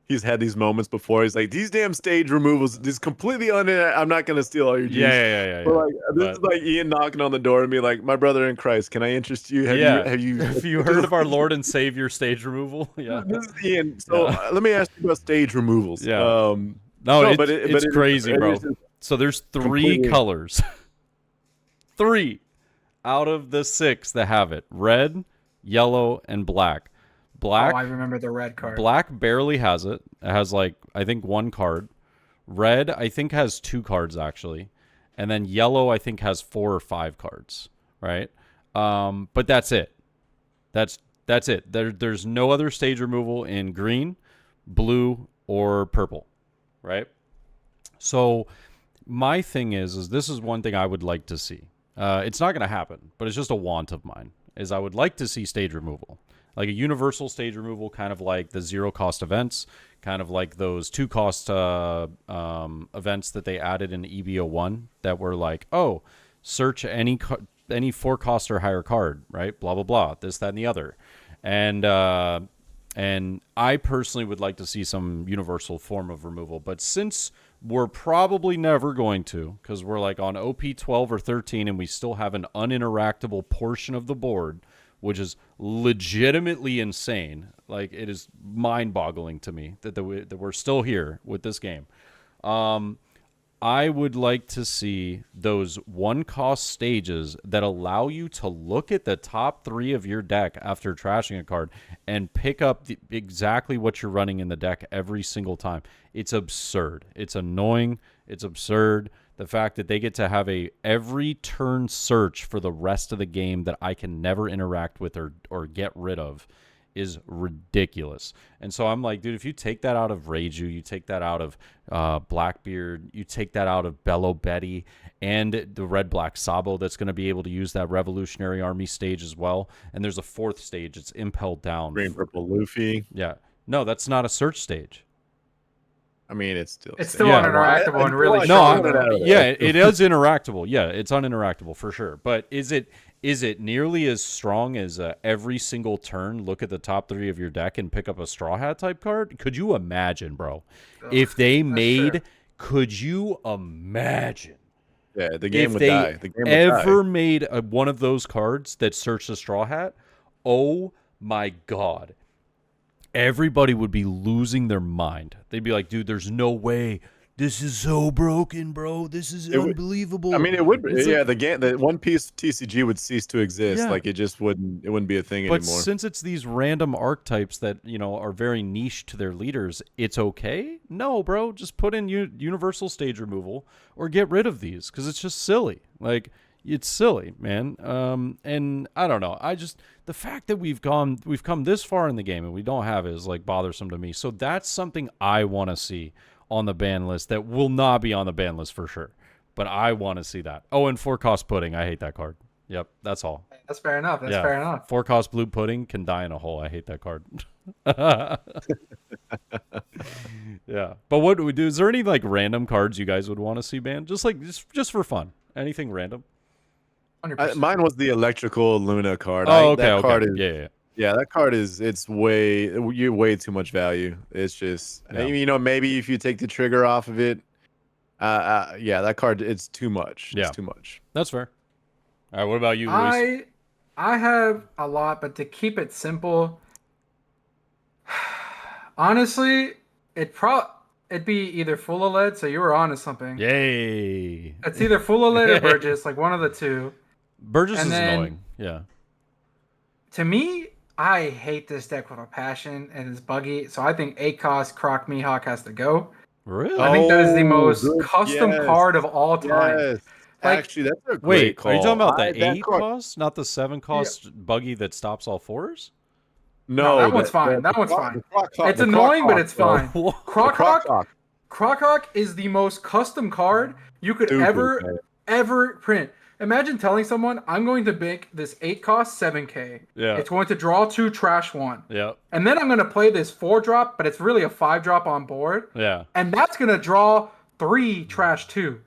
He's had these moments before. He's like, these damn stage removals, these completely I'm not gonna steal all your juice. Yeah. But like, this is like Ian knocking on the door and be like, my brother in Christ, can I interest you? Have you heard of our Lord and Savior stage removal? Yeah. This is Ian. So let me ask you about stage removals. Yeah. It's crazy, bro. So there's 3 colors. 3 out of the 6 that have it: red, yellow, and black. Black. Oh, I remember the red card. Black barely has it. It has like I think 1 card. Red I think has 2 cards actually, and then yellow I think has 4 or 5 cards. Right. But that's it. That's it. There's no other stage removal in green, blue, or purple. Right. So my thing is this is one thing I would like to see. It's not going to happen, but it's just a want of mine. Is I would like to see stage removal. Like a universal stage removal, kind of like the 0-cost events, kind of like those 2-cost events that they added in EBO1 that were like, oh, search any 4-cost or higher card, right? Blah, blah, blah, this, that, and the other. And I personally would like to see some universal form of removal. But since we're probably never going to, because we're like on OP 12 or 13 and we still have an uninteractable portion of the board, which is legitimately insane. Like, it is mind-boggling to me that we're still here with this game. I would like to see those 1-cost stages that allow you to look at the top 3 of your deck after trashing a card and pick up exactly what you're running in the deck every single time. It's absurd. It's annoying. It's absurd. The fact that they get to have a every turn search for the rest of the game that I can never interact with or get rid of is ridiculous. And so I'm like, dude, if you take that out of Reiju, you take that out of Blackbeard, you take that out of Bello Betty and the Red Black Sabo that's going to be able to use that Revolutionary Army stage as well. And there's a 4th stage. It's Impelled Down. Green Purple Luffy. Yeah. No, that's not a search stage. I mean, it's still uninteractable and really strong. strong. It is interactable. Yeah, it's uninteractable for sure. But is it nearly as strong as every single turn look at the top 3 of your deck and pick up a Straw Hat type card? Could you imagine, bro? If they made, could you imagine? Yeah, the game would die. The game would ever die. made one of those cards that searched a Straw Hat? Oh my God. Everybody would be losing their mind. They'd be like, dude, there's no way. This is so broken, bro. This is unbelievable. I mean, it would. The One Piece TCG would cease to exist. Yeah. Like it just wouldn't. It wouldn't be a thing anymore. But since it's these random archetypes that are very niche to their leaders, it's okay. No, bro, just put in universal stage removal or get rid of these because it's just silly. Like it's silly, man. And I don't know. The fact that we've come this far in the game and we don't have it is like bothersome to me. So that's something I want to see on the ban list that will not be on the ban list for sure. But I want to see that. Oh, and 4-cost pudding. I hate that card. Yep, that's all. That's fair enough. That's fair enough. 4-cost blue pudding can die in a hole. I hate that card. Yeah. But what do we do? Is there any like random cards you guys would want to see banned? Just for fun. Anything random? Mine was the electrical Luna card. Yeah, that card it's way too much value. It's just maybe if you take the trigger off of it, that card it's too much. It's too much. That's fair. All right, what about you, Luis? I have a lot, but to keep it simple, honestly, it'd be either full of lead. So you were onto something. Yay! It's either full of lead or Burgess, like one of the two. Burgess is annoying. Yeah. To me, I hate this deck with a passion, and it's buggy. So I think 8-cost Croc Mihawk has to go. Really? I think that is the most custom card of all time. Yes. Actually, that's a great call. Are you talking about the 8-cost, not the 7-cost buggy that stops all 4s? No, No, that one's fine. That one's fine. It's annoying, but it's fine. Croc Hawk is the most custom card you could ever print. Imagine telling someone, I'm going to make this 8 cost 7K. Yeah. It's going to draw 2, trash 1. Yeah. And then I'm going to play this 4 drop, but it's really a 5 drop on board. Yeah. And that's going to draw 3, trash 2.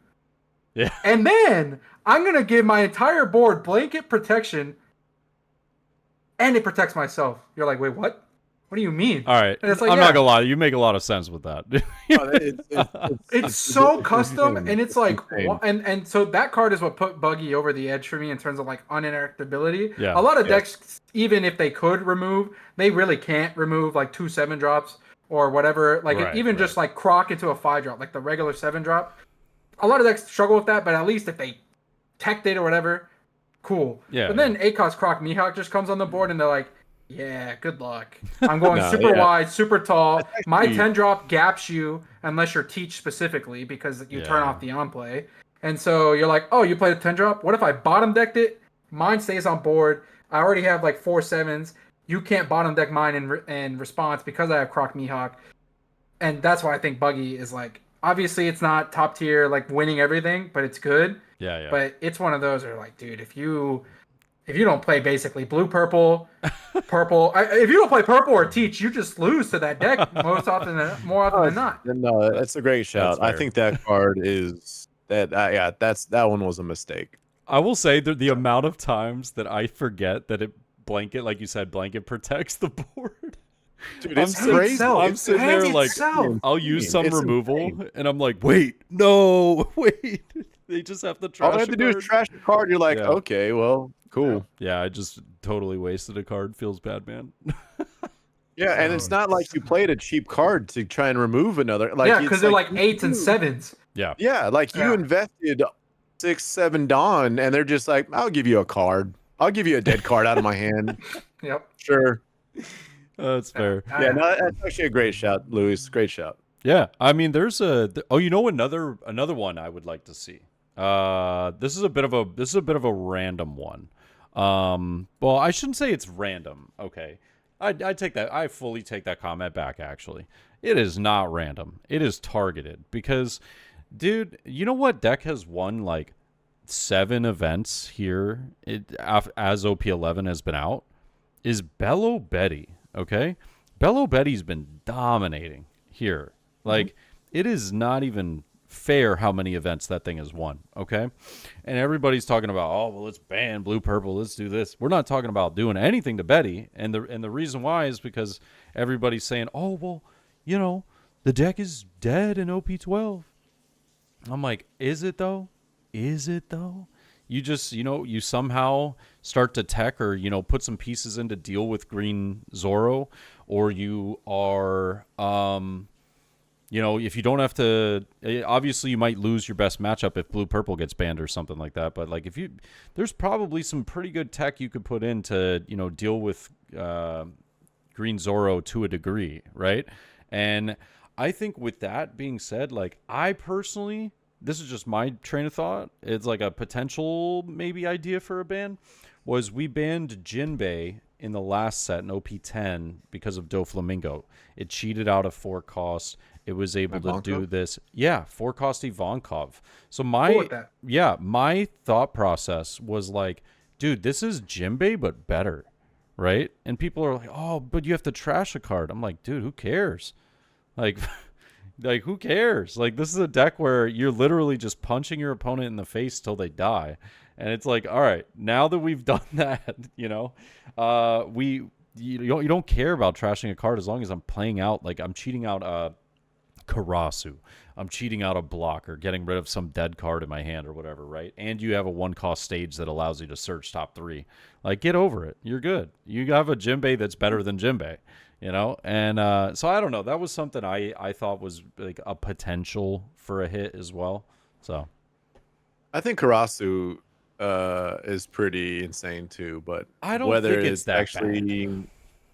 Yeah. And then I'm going to give my entire board blanket protection, and it protects myself. You're like, wait, what? What do you mean? All right. And it's like, I'm not gonna lie, you make a lot of sense with that. It's so custom, and it's like, and so that card is what put Buggy over the edge for me in terms of like uninteractability. Yeah. A lot of decks, even if they could remove, they really can't remove like 2 7-drops or whatever. Like just like Croc into a 5-drop, like the regular 7-drop. A lot of decks struggle with that, but at least if they teched it or whatever, cool. Yeah. But then 8-cost Croc Mihawk just comes on the board, and they're like, yeah, good luck. I'm going super wide, super tall. My 10-drop gaps you unless you're teach specifically because you turn off the on-play. And so you're like, oh, you played a 10-drop? What if I bottom decked it? Mine stays on board. I already have like 4 7s. You can't bottom deck mine in response because I have Croc Mihawk. And that's why I think Buggy is like, obviously it's not top tier, like winning everything, but it's good. Yeah. But it's one of those where like, dude, if you don't play basically blue, purple, if you don't play purple or teach, you just lose to that deck more often than not. No, that's a great shout. I think that card is that. That one was a mistake. I will say that the amount of times that I forget that it blanket, like you said, blanket protects the board. Dude, it's crazy. I'm sitting there like, I'll use some removal, and I'm like, wait. They just have to trash. All I have to do is trash the card. You're like, okay, well, cool. Yeah, I just totally wasted a card. Feels bad, man. Yeah, and it's not like you played a cheap card to try and remove another. Like, because they're like 8s and 7s. Yeah. Yeah, like you invested 6, 7 Dawn, and they're just like, I'll give you a card. I'll give you a dead card out of my hand. Yep. Sure. That's fair. Yeah, no, that's actually a great shout, Luis. Great shout. Yeah, I mean, there's another one I would like to see. This is a bit of a random one. Well, I shouldn't say it's random. Okay, I take that. I fully take that comment back. Actually, it is not random. It is targeted because, dude, you know what deck has won like 7 events here as OP11 has been out is Bello Betty. Okay, Bello Betty's been dominating here. Like, it is not even fair how many events that thing has won, okay? And everybody's talking about, oh, well, let's ban blue purple, let's do this. We're not talking about doing anything to Betty, and the reason why is because everybody's saying, oh, well, you know, the deck is dead in OP12. I'm like, is it though? You just, you somehow start to tech or, put some pieces in to deal with green Zoro, or you are if you don't have to, obviously you might lose your best matchup if blue purple gets banned or something like that. But like there's probably some pretty good tech you could put in to, deal with green Zoro to a degree, right? And I think with that being said, like I personally, this is just my train of thought. It's like a potential maybe idea for a ban was we banned Jinbei in the last set in OP10 because of Doflamingo. It cheated out of 4 cost. It was able to do this. Yeah, 4 cost Ivankov. So my thought process was like, dude, this is Jinbei but better, right? And people are like, oh, but you have to trash a card. I'm like, dude, who cares? Like who cares? Like, this is a deck where you're literally just punching your opponent in the face till they die. And it's like, all right, now that we've done that, you don't care about trashing a card as long as I'm playing out, like I'm cheating out Karasu. I'm cheating out a block or getting rid of some dead card in my hand or whatever, right? And you have a 1-cost stage that allows you to search top 3. Like, get over it. You're good. You have a Jinbei that's better than Jinbei, And so I don't know. That was something I thought was like a potential for a hit as well. So I think Karasu is pretty insane too, but I don't think it's that actually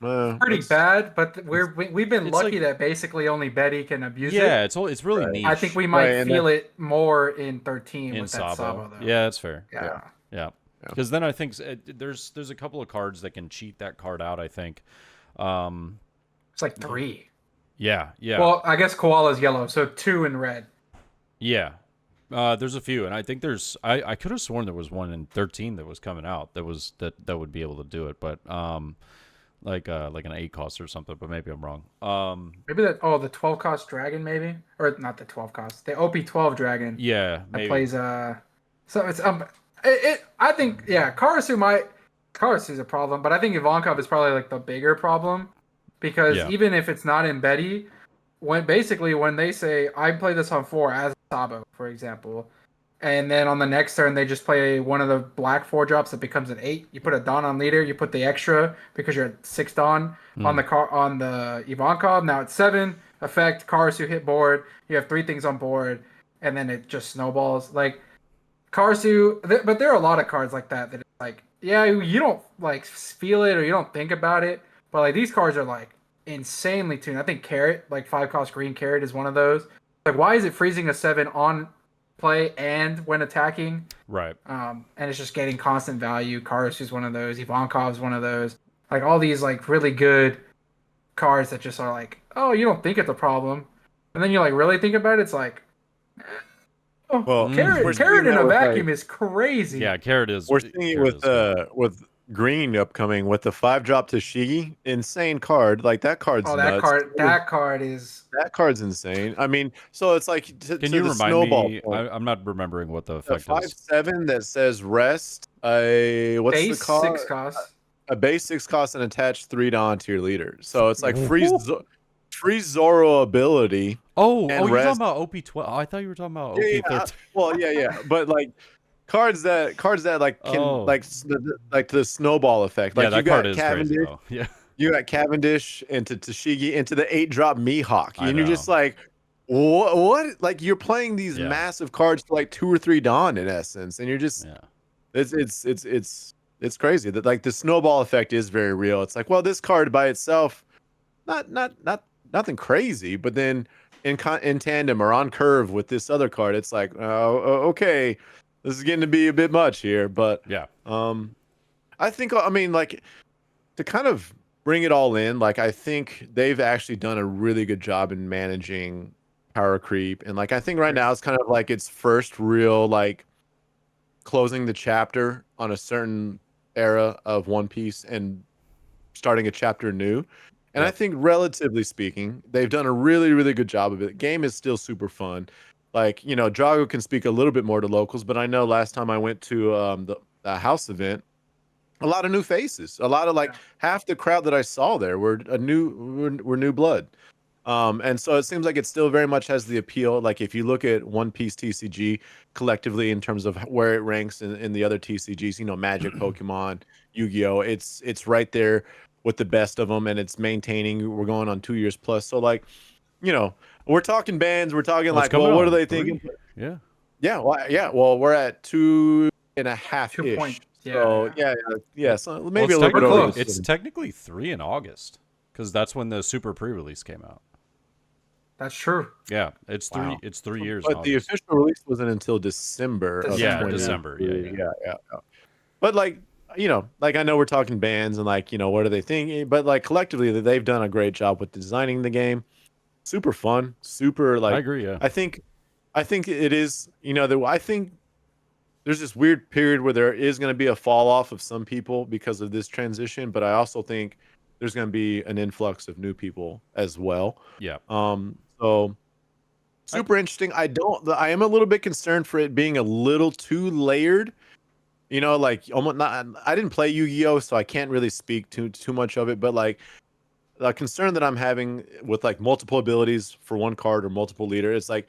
bad. Pretty bad, but we've been lucky that basically only Betty can abuse it. Yeah, it's really niche. I think we might feel it more in 13 with that Sabo though. Yeah, that's fair. Yeah. Because then I think there's a couple of cards that can cheat that card out, I think. It's like 3. Yeah. Well, I guess koala's yellow, so 2 in red. Yeah. There's a few, and I think there's I could have sworn there was one in 13 that was coming out that would be able to do it, but like an 8 cost or something, but maybe I'm wrong. Maybe the 12 cost dragon, maybe, or not the 12 cost, the OP12 dragon. Yeah, That maybe. plays so it's I think Karasu's a problem, but I think Ivankov is probably like the bigger problem because even if it's not in Betty, when they say I play this on 4 as Sabo, for example, and then on the next turn they just play one of the black 4-drops that becomes an 8. You put a Dawn on leader, you put the extra because you're at 6 Dawn on the Ivankov. Now it's 7 effect. Karasu hit board. You have 3 things on board, and then it just snowballs. Like Karasu, but there are a lot of cards like that it's like, yeah, you don't like feel it or you don't think about it, but like these cards are like insanely tuned. I think Carrot, like 5 cost green Carrot, is one of those. Like, why is it freezing a 7 on play and when attacking? Right. And it's just getting constant value. Karasu is one of those. Ivankov is one of those. Like all these like really good cards that just are like, oh, you don't think it's a problem, and then you like really think about it. It's like, Well, Carrot in a vacuum is crazy. Yeah, Carrot is. We're seeing it with green upcoming with the 5-drop Tashigi. Insane card. Like that card's nuts. That card's insane. I mean, so it's like can you remind me? I'm not remembering what the effect is. 5/7 that says rest. What's base the cost? 6 cost. A base 6 cost and attach 3 Dawn to your leader. So it's like free Zoro ability. Oh, you're talking about OP12. I thought you were talking about OP13. Yeah. But like cards that like can like the snowball effect. Like that you got card is Cavendish, crazy though. Yeah. You got Cavendish into Tashigi into the 8-drop Mihawk. And you're just like, what? Like you're playing these massive cards for like 2 or 3 Dawn in essence. And you're just it's crazy that like the snowball effect is very real. It's like, well, this card by itself, nothing crazy, but then in tandem or on curve with this other card, it's like, okay, this is getting to be a bit much here. But I think, I mean, like to kind of bring it all in, like I think they've actually done a really good job in managing power creep, and like I think right now it's kind of like its first real like closing the chapter on a certain era of One Piece and starting a chapter new. And I think relatively speaking, they've done a really, really good job of it. The game is still super fun. Like, you know, Drago can speak a little bit more to locals, but I know last time I went to the house event, a lot of new faces, a lot of like half the crowd that I saw there were new blood. And so it seems like it still very much has the appeal. Like if you look at One Piece TCG collectively in terms of where it ranks in the other TCGs, you know, Magic, Pokemon, Yu-Gi-Oh, it's right there with the best of them, and it's maintaining. We're going on 2 years plus. So like, you know, we're talking bands, we're talking like, well, what are they thinking? Well, we're at 2.5 2 ish. points. So so maybe a little bit close. It's technically 3 in August because that's when the Super pre-release came out. That's true. Yeah, it's 3. Wow. It's 3 years. But the official release wasn't until December. December. Yeah. But like, you know, like I know we're talking bands and like, you know, what are they thinking? But like collectively, they've done a great job with designing the game. Super fun. Super like. I agree. Yeah. I think it is. You know, I think there's this weird period where there is going to be a fall off of some people because of this transition, but I also think there's going to be an influx of new people as well. Yeah. So super interesting. I am a little bit concerned for it being a little too layered. You know, like almost not. I didn't play Yu-Gi-Oh, so I can't really speak too much of it. But like, the concern that I'm having with like multiple abilities for one card or multiple leader, it's like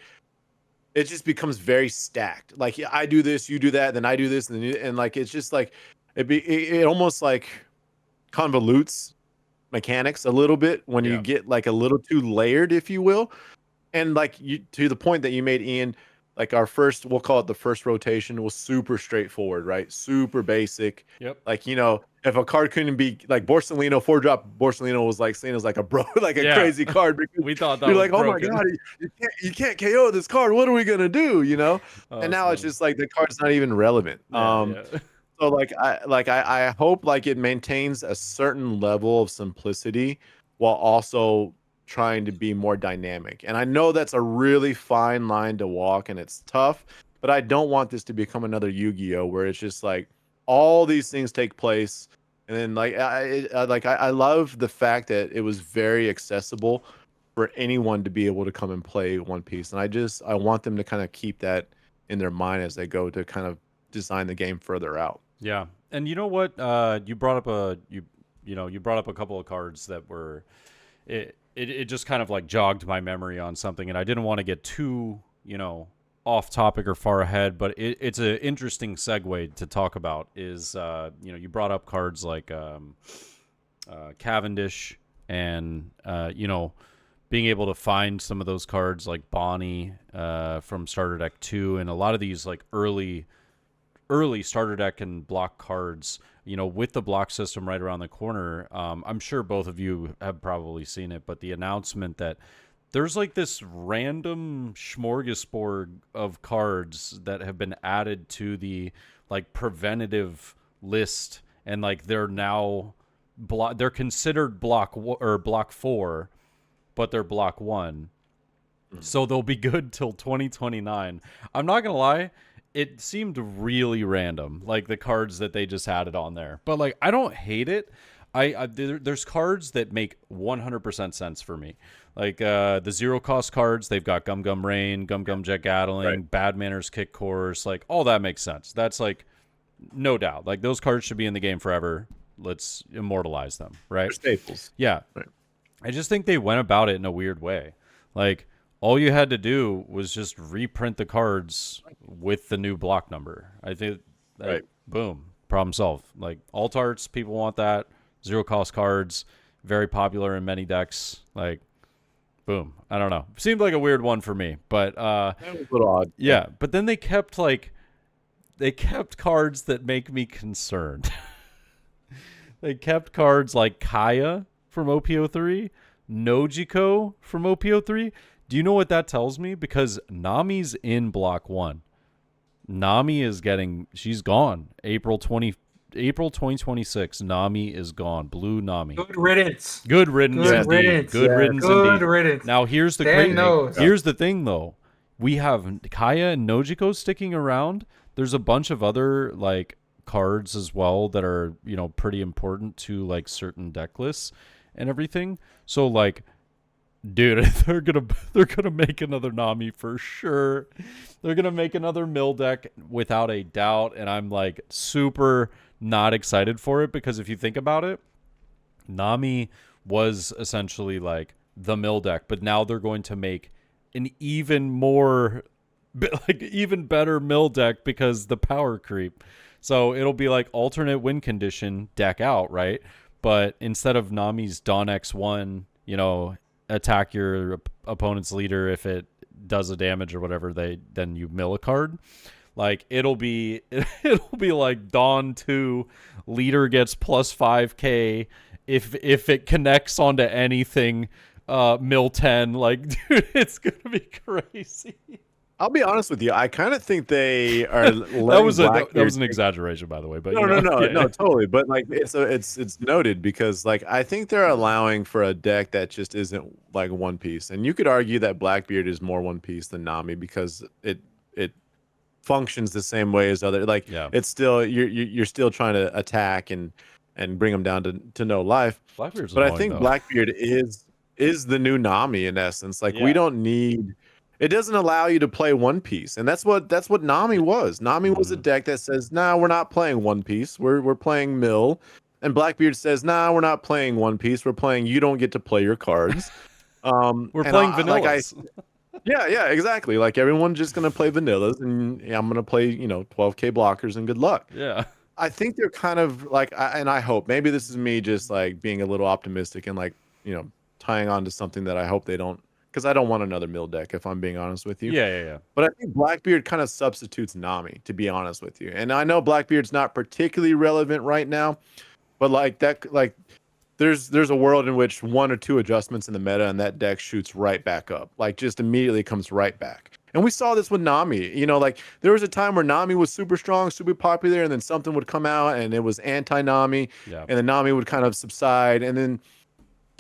it just becomes very stacked. Like I do this, you do that, then I do this, and like it's just like it almost like convolutes mechanics a little bit when you get like a little too layered, if you will. And like you, to the point that you made, Ian, like we'll call it the first rotation, was super straightforward, right? Super basic. Yep. Like, you know, if a card couldn't be like Borsalino, 4-drop Borsalino was like seen as like a crazy card because we thought that you're was like, broken. Oh my god, you can't KO this card. What are we gonna do? You know? And now it's just like the card's not even relevant. So I hope like it maintains a certain level of simplicity while also trying to be more dynamic. And I know that's a really fine line to walk and it's tough, but I don't want this to become another Yu-Gi-Oh where it's just like all these things take place and then I love the fact that it was very accessible for anyone to be able to come and play One Piece. And I want them to kind of keep that in their mind as they go to kind of design the game further out. Yeah, and you know what? You brought up you brought up a couple of cards that were it just kind of like jogged my memory on something, and I didn't want to get too off topic or far ahead, but it's an interesting segue to talk about. Is you brought up cards like Cavendish and being able to find some of those cards like Bonnie from Starter Deck 2 and a lot of these like early starter deck and block cards, with the block system right around the corner. I'm sure both of you have probably seen it, but the announcement that there's like this random smorgasbord of cards that have been added to the like preventative list, and like they're now they're considered block 4, but they're block 1. So they'll be good till 2029. I'm not gonna lie, it seemed really random, like the cards that they just added on there. But like, I don't hate it. There's cards that make 100% sense for me. Like the 0-cost cards, they've got Gum Gum Rain, Gum Gum Jet Gatling, Right. Bad Manners Kick Course, like all that makes sense. That's like no doubt. Like those cards should be in the game forever. Let's immortalize them, right? They're staples. Yeah. Right. I just think they went about it in a weird way. Like all you had to do was just reprint the cards with the new block number. I think Right. Boom, problem solved. Like alt arts, people want that. 0-cost cards, very popular in many decks. Like boom. I don't know. Seemed like a weird one for me, but That was a little odd. yeah, but then they kept cards that make me concerned. They kept cards like Kaya from OPO3, Nojiko from OPO3. Do you know what that tells me? Because Nami's in block 1. Nami is she's gone. April 2026. Nami is gone. Blue Nami. Good riddance. Good riddance Good indeed. riddance. Good Yes. riddance Good indeed. riddance. Now here's the Dan crazy. knows. Here's the thing though. We have Kaya and Nojiko sticking around. There's a bunch of other like cards as well that are, pretty important to like certain deck lists and everything. So like, dude, they're gonna make another Nami for sure. They're gonna make another mill deck without a doubt, and I'm like super not excited for it because if you think about it, Nami was essentially like the mill deck, but now they're going to make an even more like even better mill deck because the power creep. So it'll be like alternate win condition deck out, right? But instead of Nami's Dawn X1, attack your opponent's leader if it does a damage or whatever, then you mill a card. Like it'll be like Dawn 2, leader gets plus 5k if it connects onto anything, mill 10. Like dude, it's gonna be crazy. I'll be honest with you. I kind of think they are. that was an exaggeration, by the way. But no, yeah. totally. But like, it's noted because like I think they're allowing for a deck that just isn't like One Piece, and you could argue that Blackbeard is more One Piece than Nami because it functions the same way as other. Like, Yeah. it's still you're still trying to attack and bring them down to no life. Blackbeard's But I annoying, think though. Blackbeard is the new Nami in essence. Like Yeah. we don't need. It doesn't allow you to play One Piece, and that's what Nami was. Nami was a deck that says, "Nah, we're not playing One Piece. We're playing Mill," and Blackbeard says, "Nah, we're not playing One Piece. We're playing. You don't get to play your cards. We're playing vanillas. Yeah, exactly. Like everyone's just gonna play vanillas, and I'm gonna play 12k blockers and good luck." Yeah. I think they're kind of like, and I hope maybe this is me just like being a little optimistic and like tying on to something that I hope they don't. Because I don't want another mill deck, if I'm being honest with you. Yeah. But I think Blackbeard kind of substitutes Nami, to be honest with you. And I know Blackbeard's not particularly relevant right now, but like that, like there's a world in which 1 or 2 adjustments in the meta and that deck shoots right back up, like just immediately comes right back. And we saw this with Nami. You know, like there was a time where Nami was super strong, super popular, and then something would come out and it was anti-Nami, Yeah. and then Nami would kind of subside, and then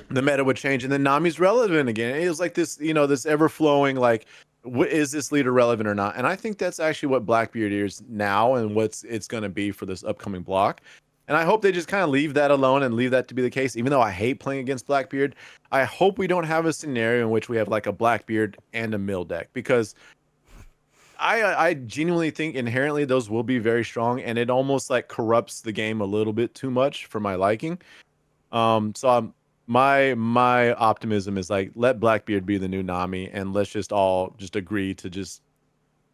the meta would change, and then Nami's relevant again. It was like this, you know, this ever flowing, like, is this leader relevant or not? And I think that's actually what Blackbeard is now, and what's it's going to be for this upcoming block. And I hope they just kind of leave that alone and leave that to be the case. Even though I hate playing against Blackbeard, I hope we don't have a scenario in which we have like a Blackbeard and a mill deck, because I genuinely think inherently those will be very strong, and it almost like corrupts the game a little bit too much for my liking. My optimism is like, let Blackbeard be the new Nami, and let's just all just agree to just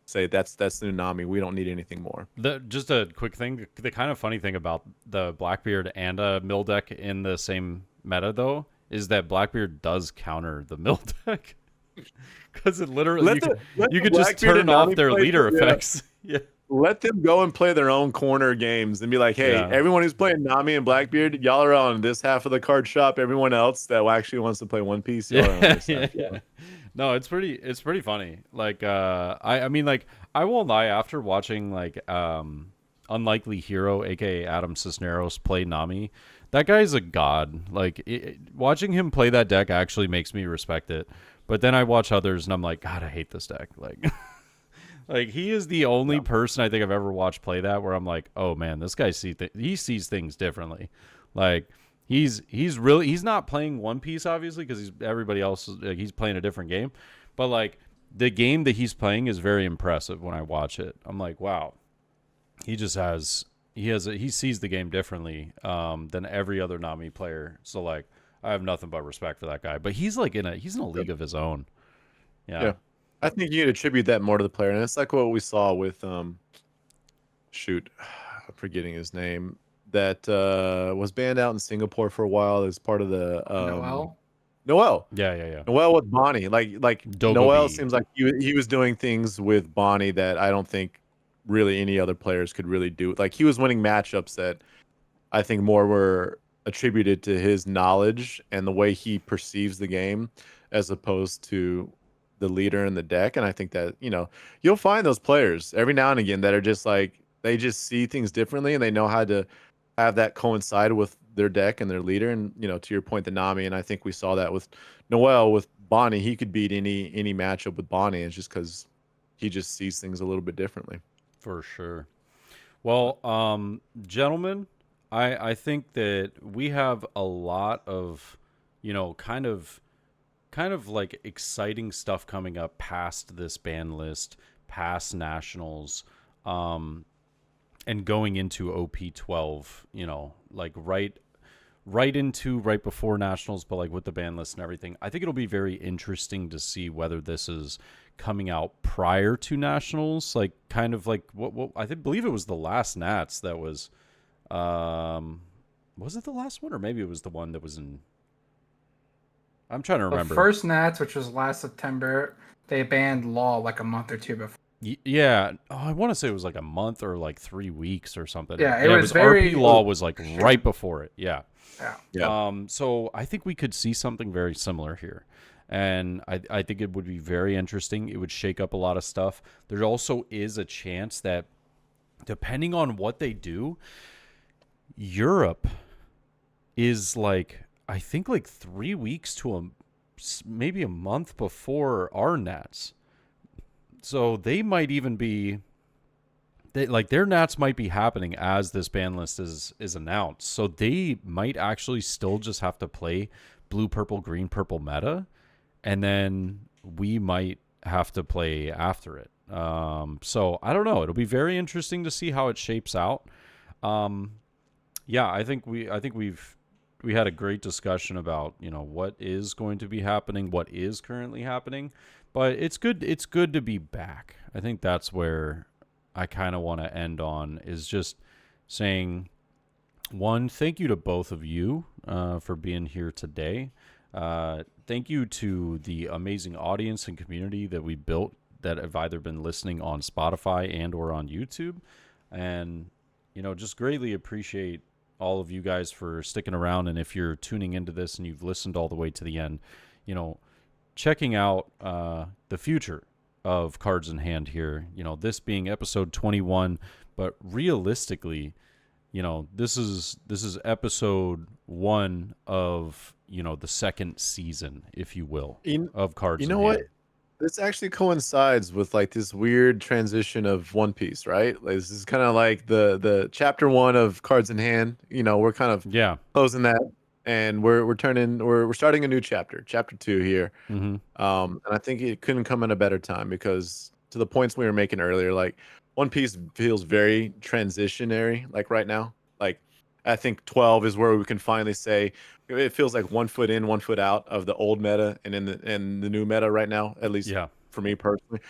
say that's the new Nami. We don't need anything more. Just a quick thing. The kind of funny thing about the Blackbeard and a mill deck in the same meta, though, is that Blackbeard does counter the mill deck. Because it literally, you could just turn off their leader effects. Yeah. Let them go and play their own corner games and be like, hey, everyone who's playing Nami and Blackbeard, y'all are on this half of the card shop. Everyone else that actually wants to play One Piece, y'all are on this half. Yeah. No, it's pretty funny. Like, I mean, like, I won't lie, after watching like Unlikely Hero, aka Adam Cisneros, play Nami, that guy's a god. Like, watching him play that deck actually makes me respect it. But then I watch others and I'm like, God, I hate this deck. Like, like he is the only person I think I've ever watched play that where I'm like, oh man, this guy he sees things differently. Like, he's not playing One Piece obviously, because everybody else like, he's playing a different game. But like the game that he's playing is very impressive when I watch it. I'm like, wow, he sees the game differently than every other Nami player. So like, I have nothing but respect for that guy. But he's like he's in a league of his own. Yeah. I think you can attribute that more to the player, and it's like what we saw with shoot, I'm forgetting his name, that was banned out in Singapore for a while as part of the Noel. Yeah. Noel with Bonnie. Like Dogo Noel B. seems like he was doing things with Bonnie that I don't think really any other players could really do. Like, he was winning matchups that I think more were attributed to his knowledge and the way he perceives the game, as opposed to the leader in the deck. And I think that, you know, you'll find those players every now and again that are just like, they just see things differently and they know how to have that coincide with their deck and their leader. And, you know, to your point, the Nami, and I think we saw that with Noel, with Bonnie. He could beat any matchup with Bonnie. It's just because he just sees things a little bit differently. For sure. Well, gentlemen, I think that we have a lot of, you know, kind of like exciting stuff coming up past this ban list, past nationals, and going into OP12, you know, like right before nationals, but like with the ban list and everything. I think it'll be very interesting to see whether this is coming out prior to nationals, like kind of like what believe it was the last Nats that was it the last one, or maybe it was the one that was in, I'm trying to remember. The first Nats, which was last September, they banned Law like a month or two before. Yeah. Oh, I want to say it was like a month or like 3 weeks or something. Yeah, it was very... RP Law was like right before it. Yeah. Yeah. So I think we could see something very similar here. And I think it would be very interesting. It would shake up a lot of stuff. There also is a chance that, depending on what they do, Europe is like, I think like 3 weeks to maybe a month before our Nats. So they might even be, their Nats might be happening as this ban list is announced. So they might actually still just have to play blue, purple, green, purple meta. And then we might have to play after it. So I don't know. It'll be very interesting to see how it shapes out. Yeah, I think we had a great discussion about, you know, what is going to be happening, what is currently happening, but it's good to be back. I think that's where I kind of want to end on, is just saying, one, thank you to both of you for being here today. Thank you to the amazing audience and community that we built that have either been listening on Spotify and or on YouTube, and, you know, just greatly appreciate all of you guys for sticking around. And if you're tuning into this and you've listened all the way to the end, checking out the future of Cards in Hand here, this being episode 21, but realistically, this is episode 1 of, the second season, if you will, of Cards in Hand. What? This actually coincides with like this weird transition of One Piece, right? Like, this is kind of like the chapter 1 of Cards in Hand. We're kind of closing that, and we're starting a new chapter 2 here. Mm-hmm. And I think it couldn't come at a better time, because to the points we were making earlier, like One Piece feels very transitionary, like right now. Like I think 12 is where we can finally say it feels like 1 foot in, 1 foot out of the old meta and in the new meta right now, at least for me personally.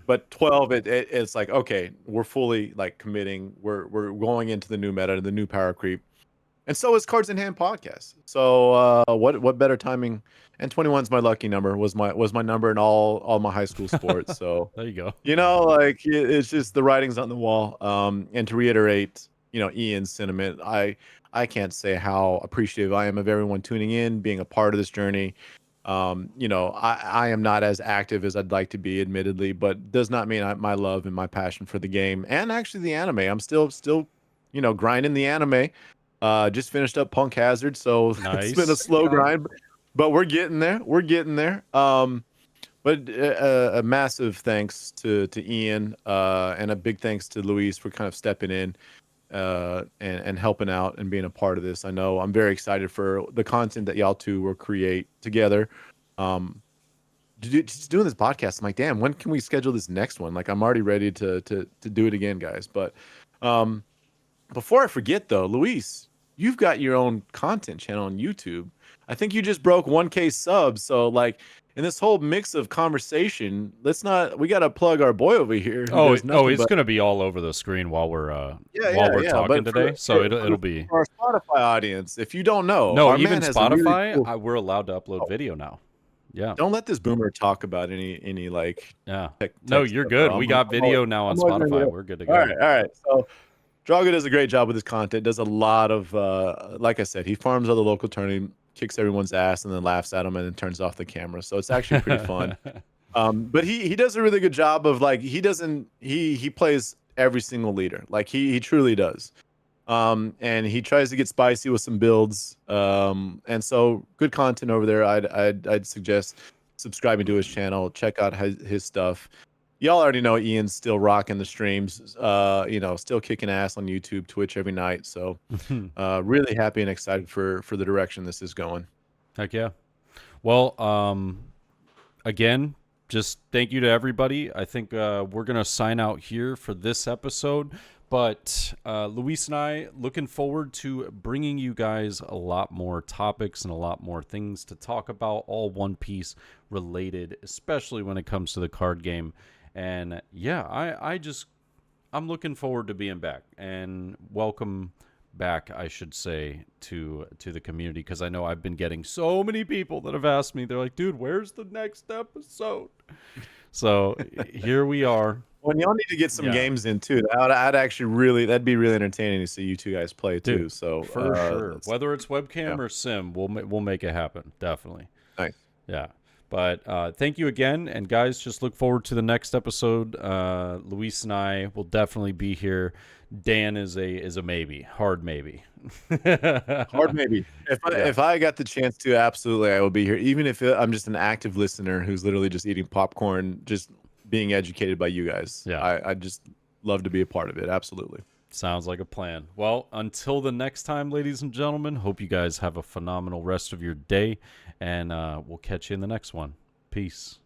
But 12, it's like, okay, we're fully like committing. We're going into the new meta, the new power creep. And so is Cards in Hand podcast. So what better timing? And 21's my lucky number, was my number in all my high school sports. So there you go. Like it's just the writing's on the wall. And to reiterate, Ian's sentiment, I can't say how appreciative I am of everyone tuning in, being a part of this journey. I am not as active as I'd like to be, admittedly, but does not mean my love and my passion for the game and actually the anime. I'm still grinding the anime. Just finished up Punk Hazard, so nice. It's been a slow grind, but we're getting there. But a massive thanks to Ian, and a big thanks to Luis for kind of stepping in and helping out and being a part of this. I know I'm very excited for the content that y'all two will create together. Just doing this podcast, I'm like, damn, when can we schedule this next one? Like, I'm already ready to do it again, guys. But before I forget, though, Luis, you've got your own content channel on YouTube. I think you just broke 1K subs. So, like, in this whole mix of conversation, we got to plug our boy over here. It's going to be all over the screen while we're talking today. So it'll be for our Spotify audience. If you don't know, no, even Spotify, really we're allowed to upload video now. Yeah. Don't let this boomer talk about any like. Yeah. No, you're good. We got video now on Spotify. We're good to go. All right. So Drago does a great job with his content. Does a lot of like I said, he farms all the local tourney, kicks everyone's ass, and then laughs at them, and then turns off the camera. So it's actually pretty fun. But he does a really good job of, like, he plays every single leader. Like he truly does. And he tries to get spicy with some builds. And so good content over there. I'd suggest subscribing to his channel. Check out his stuff. Y'all already know Ian's still rocking the streams, still kicking ass on YouTube, Twitch every night. So really happy and excited for the direction this is going. Heck yeah. Well, again, just thank you to everybody. I think we're going to sign out here for this episode. But Luis and I looking forward to bringing you guys a lot more topics and a lot more things to talk about, all One Piece related, especially when it comes to the card game. And yeah, I'm looking forward to being back, and welcome back, I should say, to the community, because I know I've been getting so many people that have asked me. They're like, dude, where's the next episode? So here we are. Well, y'all need to get some games in too. That'd be really entertaining to see you two guys play too. Dude, so for sure, whether it's webcam or sim, we'll make it happen. Definitely. Nice. Yeah. But thank you again, and guys, just look forward to the next episode. Luis and I will definitely be here. Dan is a maybe, hard maybe. Hard maybe. If I got the chance to, absolutely, I will be here. Even if I'm just an active listener who's literally just eating popcorn, just being educated by you guys. Yeah, I just love to be a part of it. Absolutely. Sounds like a plan. Well, until the next time, ladies and gentlemen, hope you guys have a phenomenal rest of your day, and we'll catch you in the next one. Peace.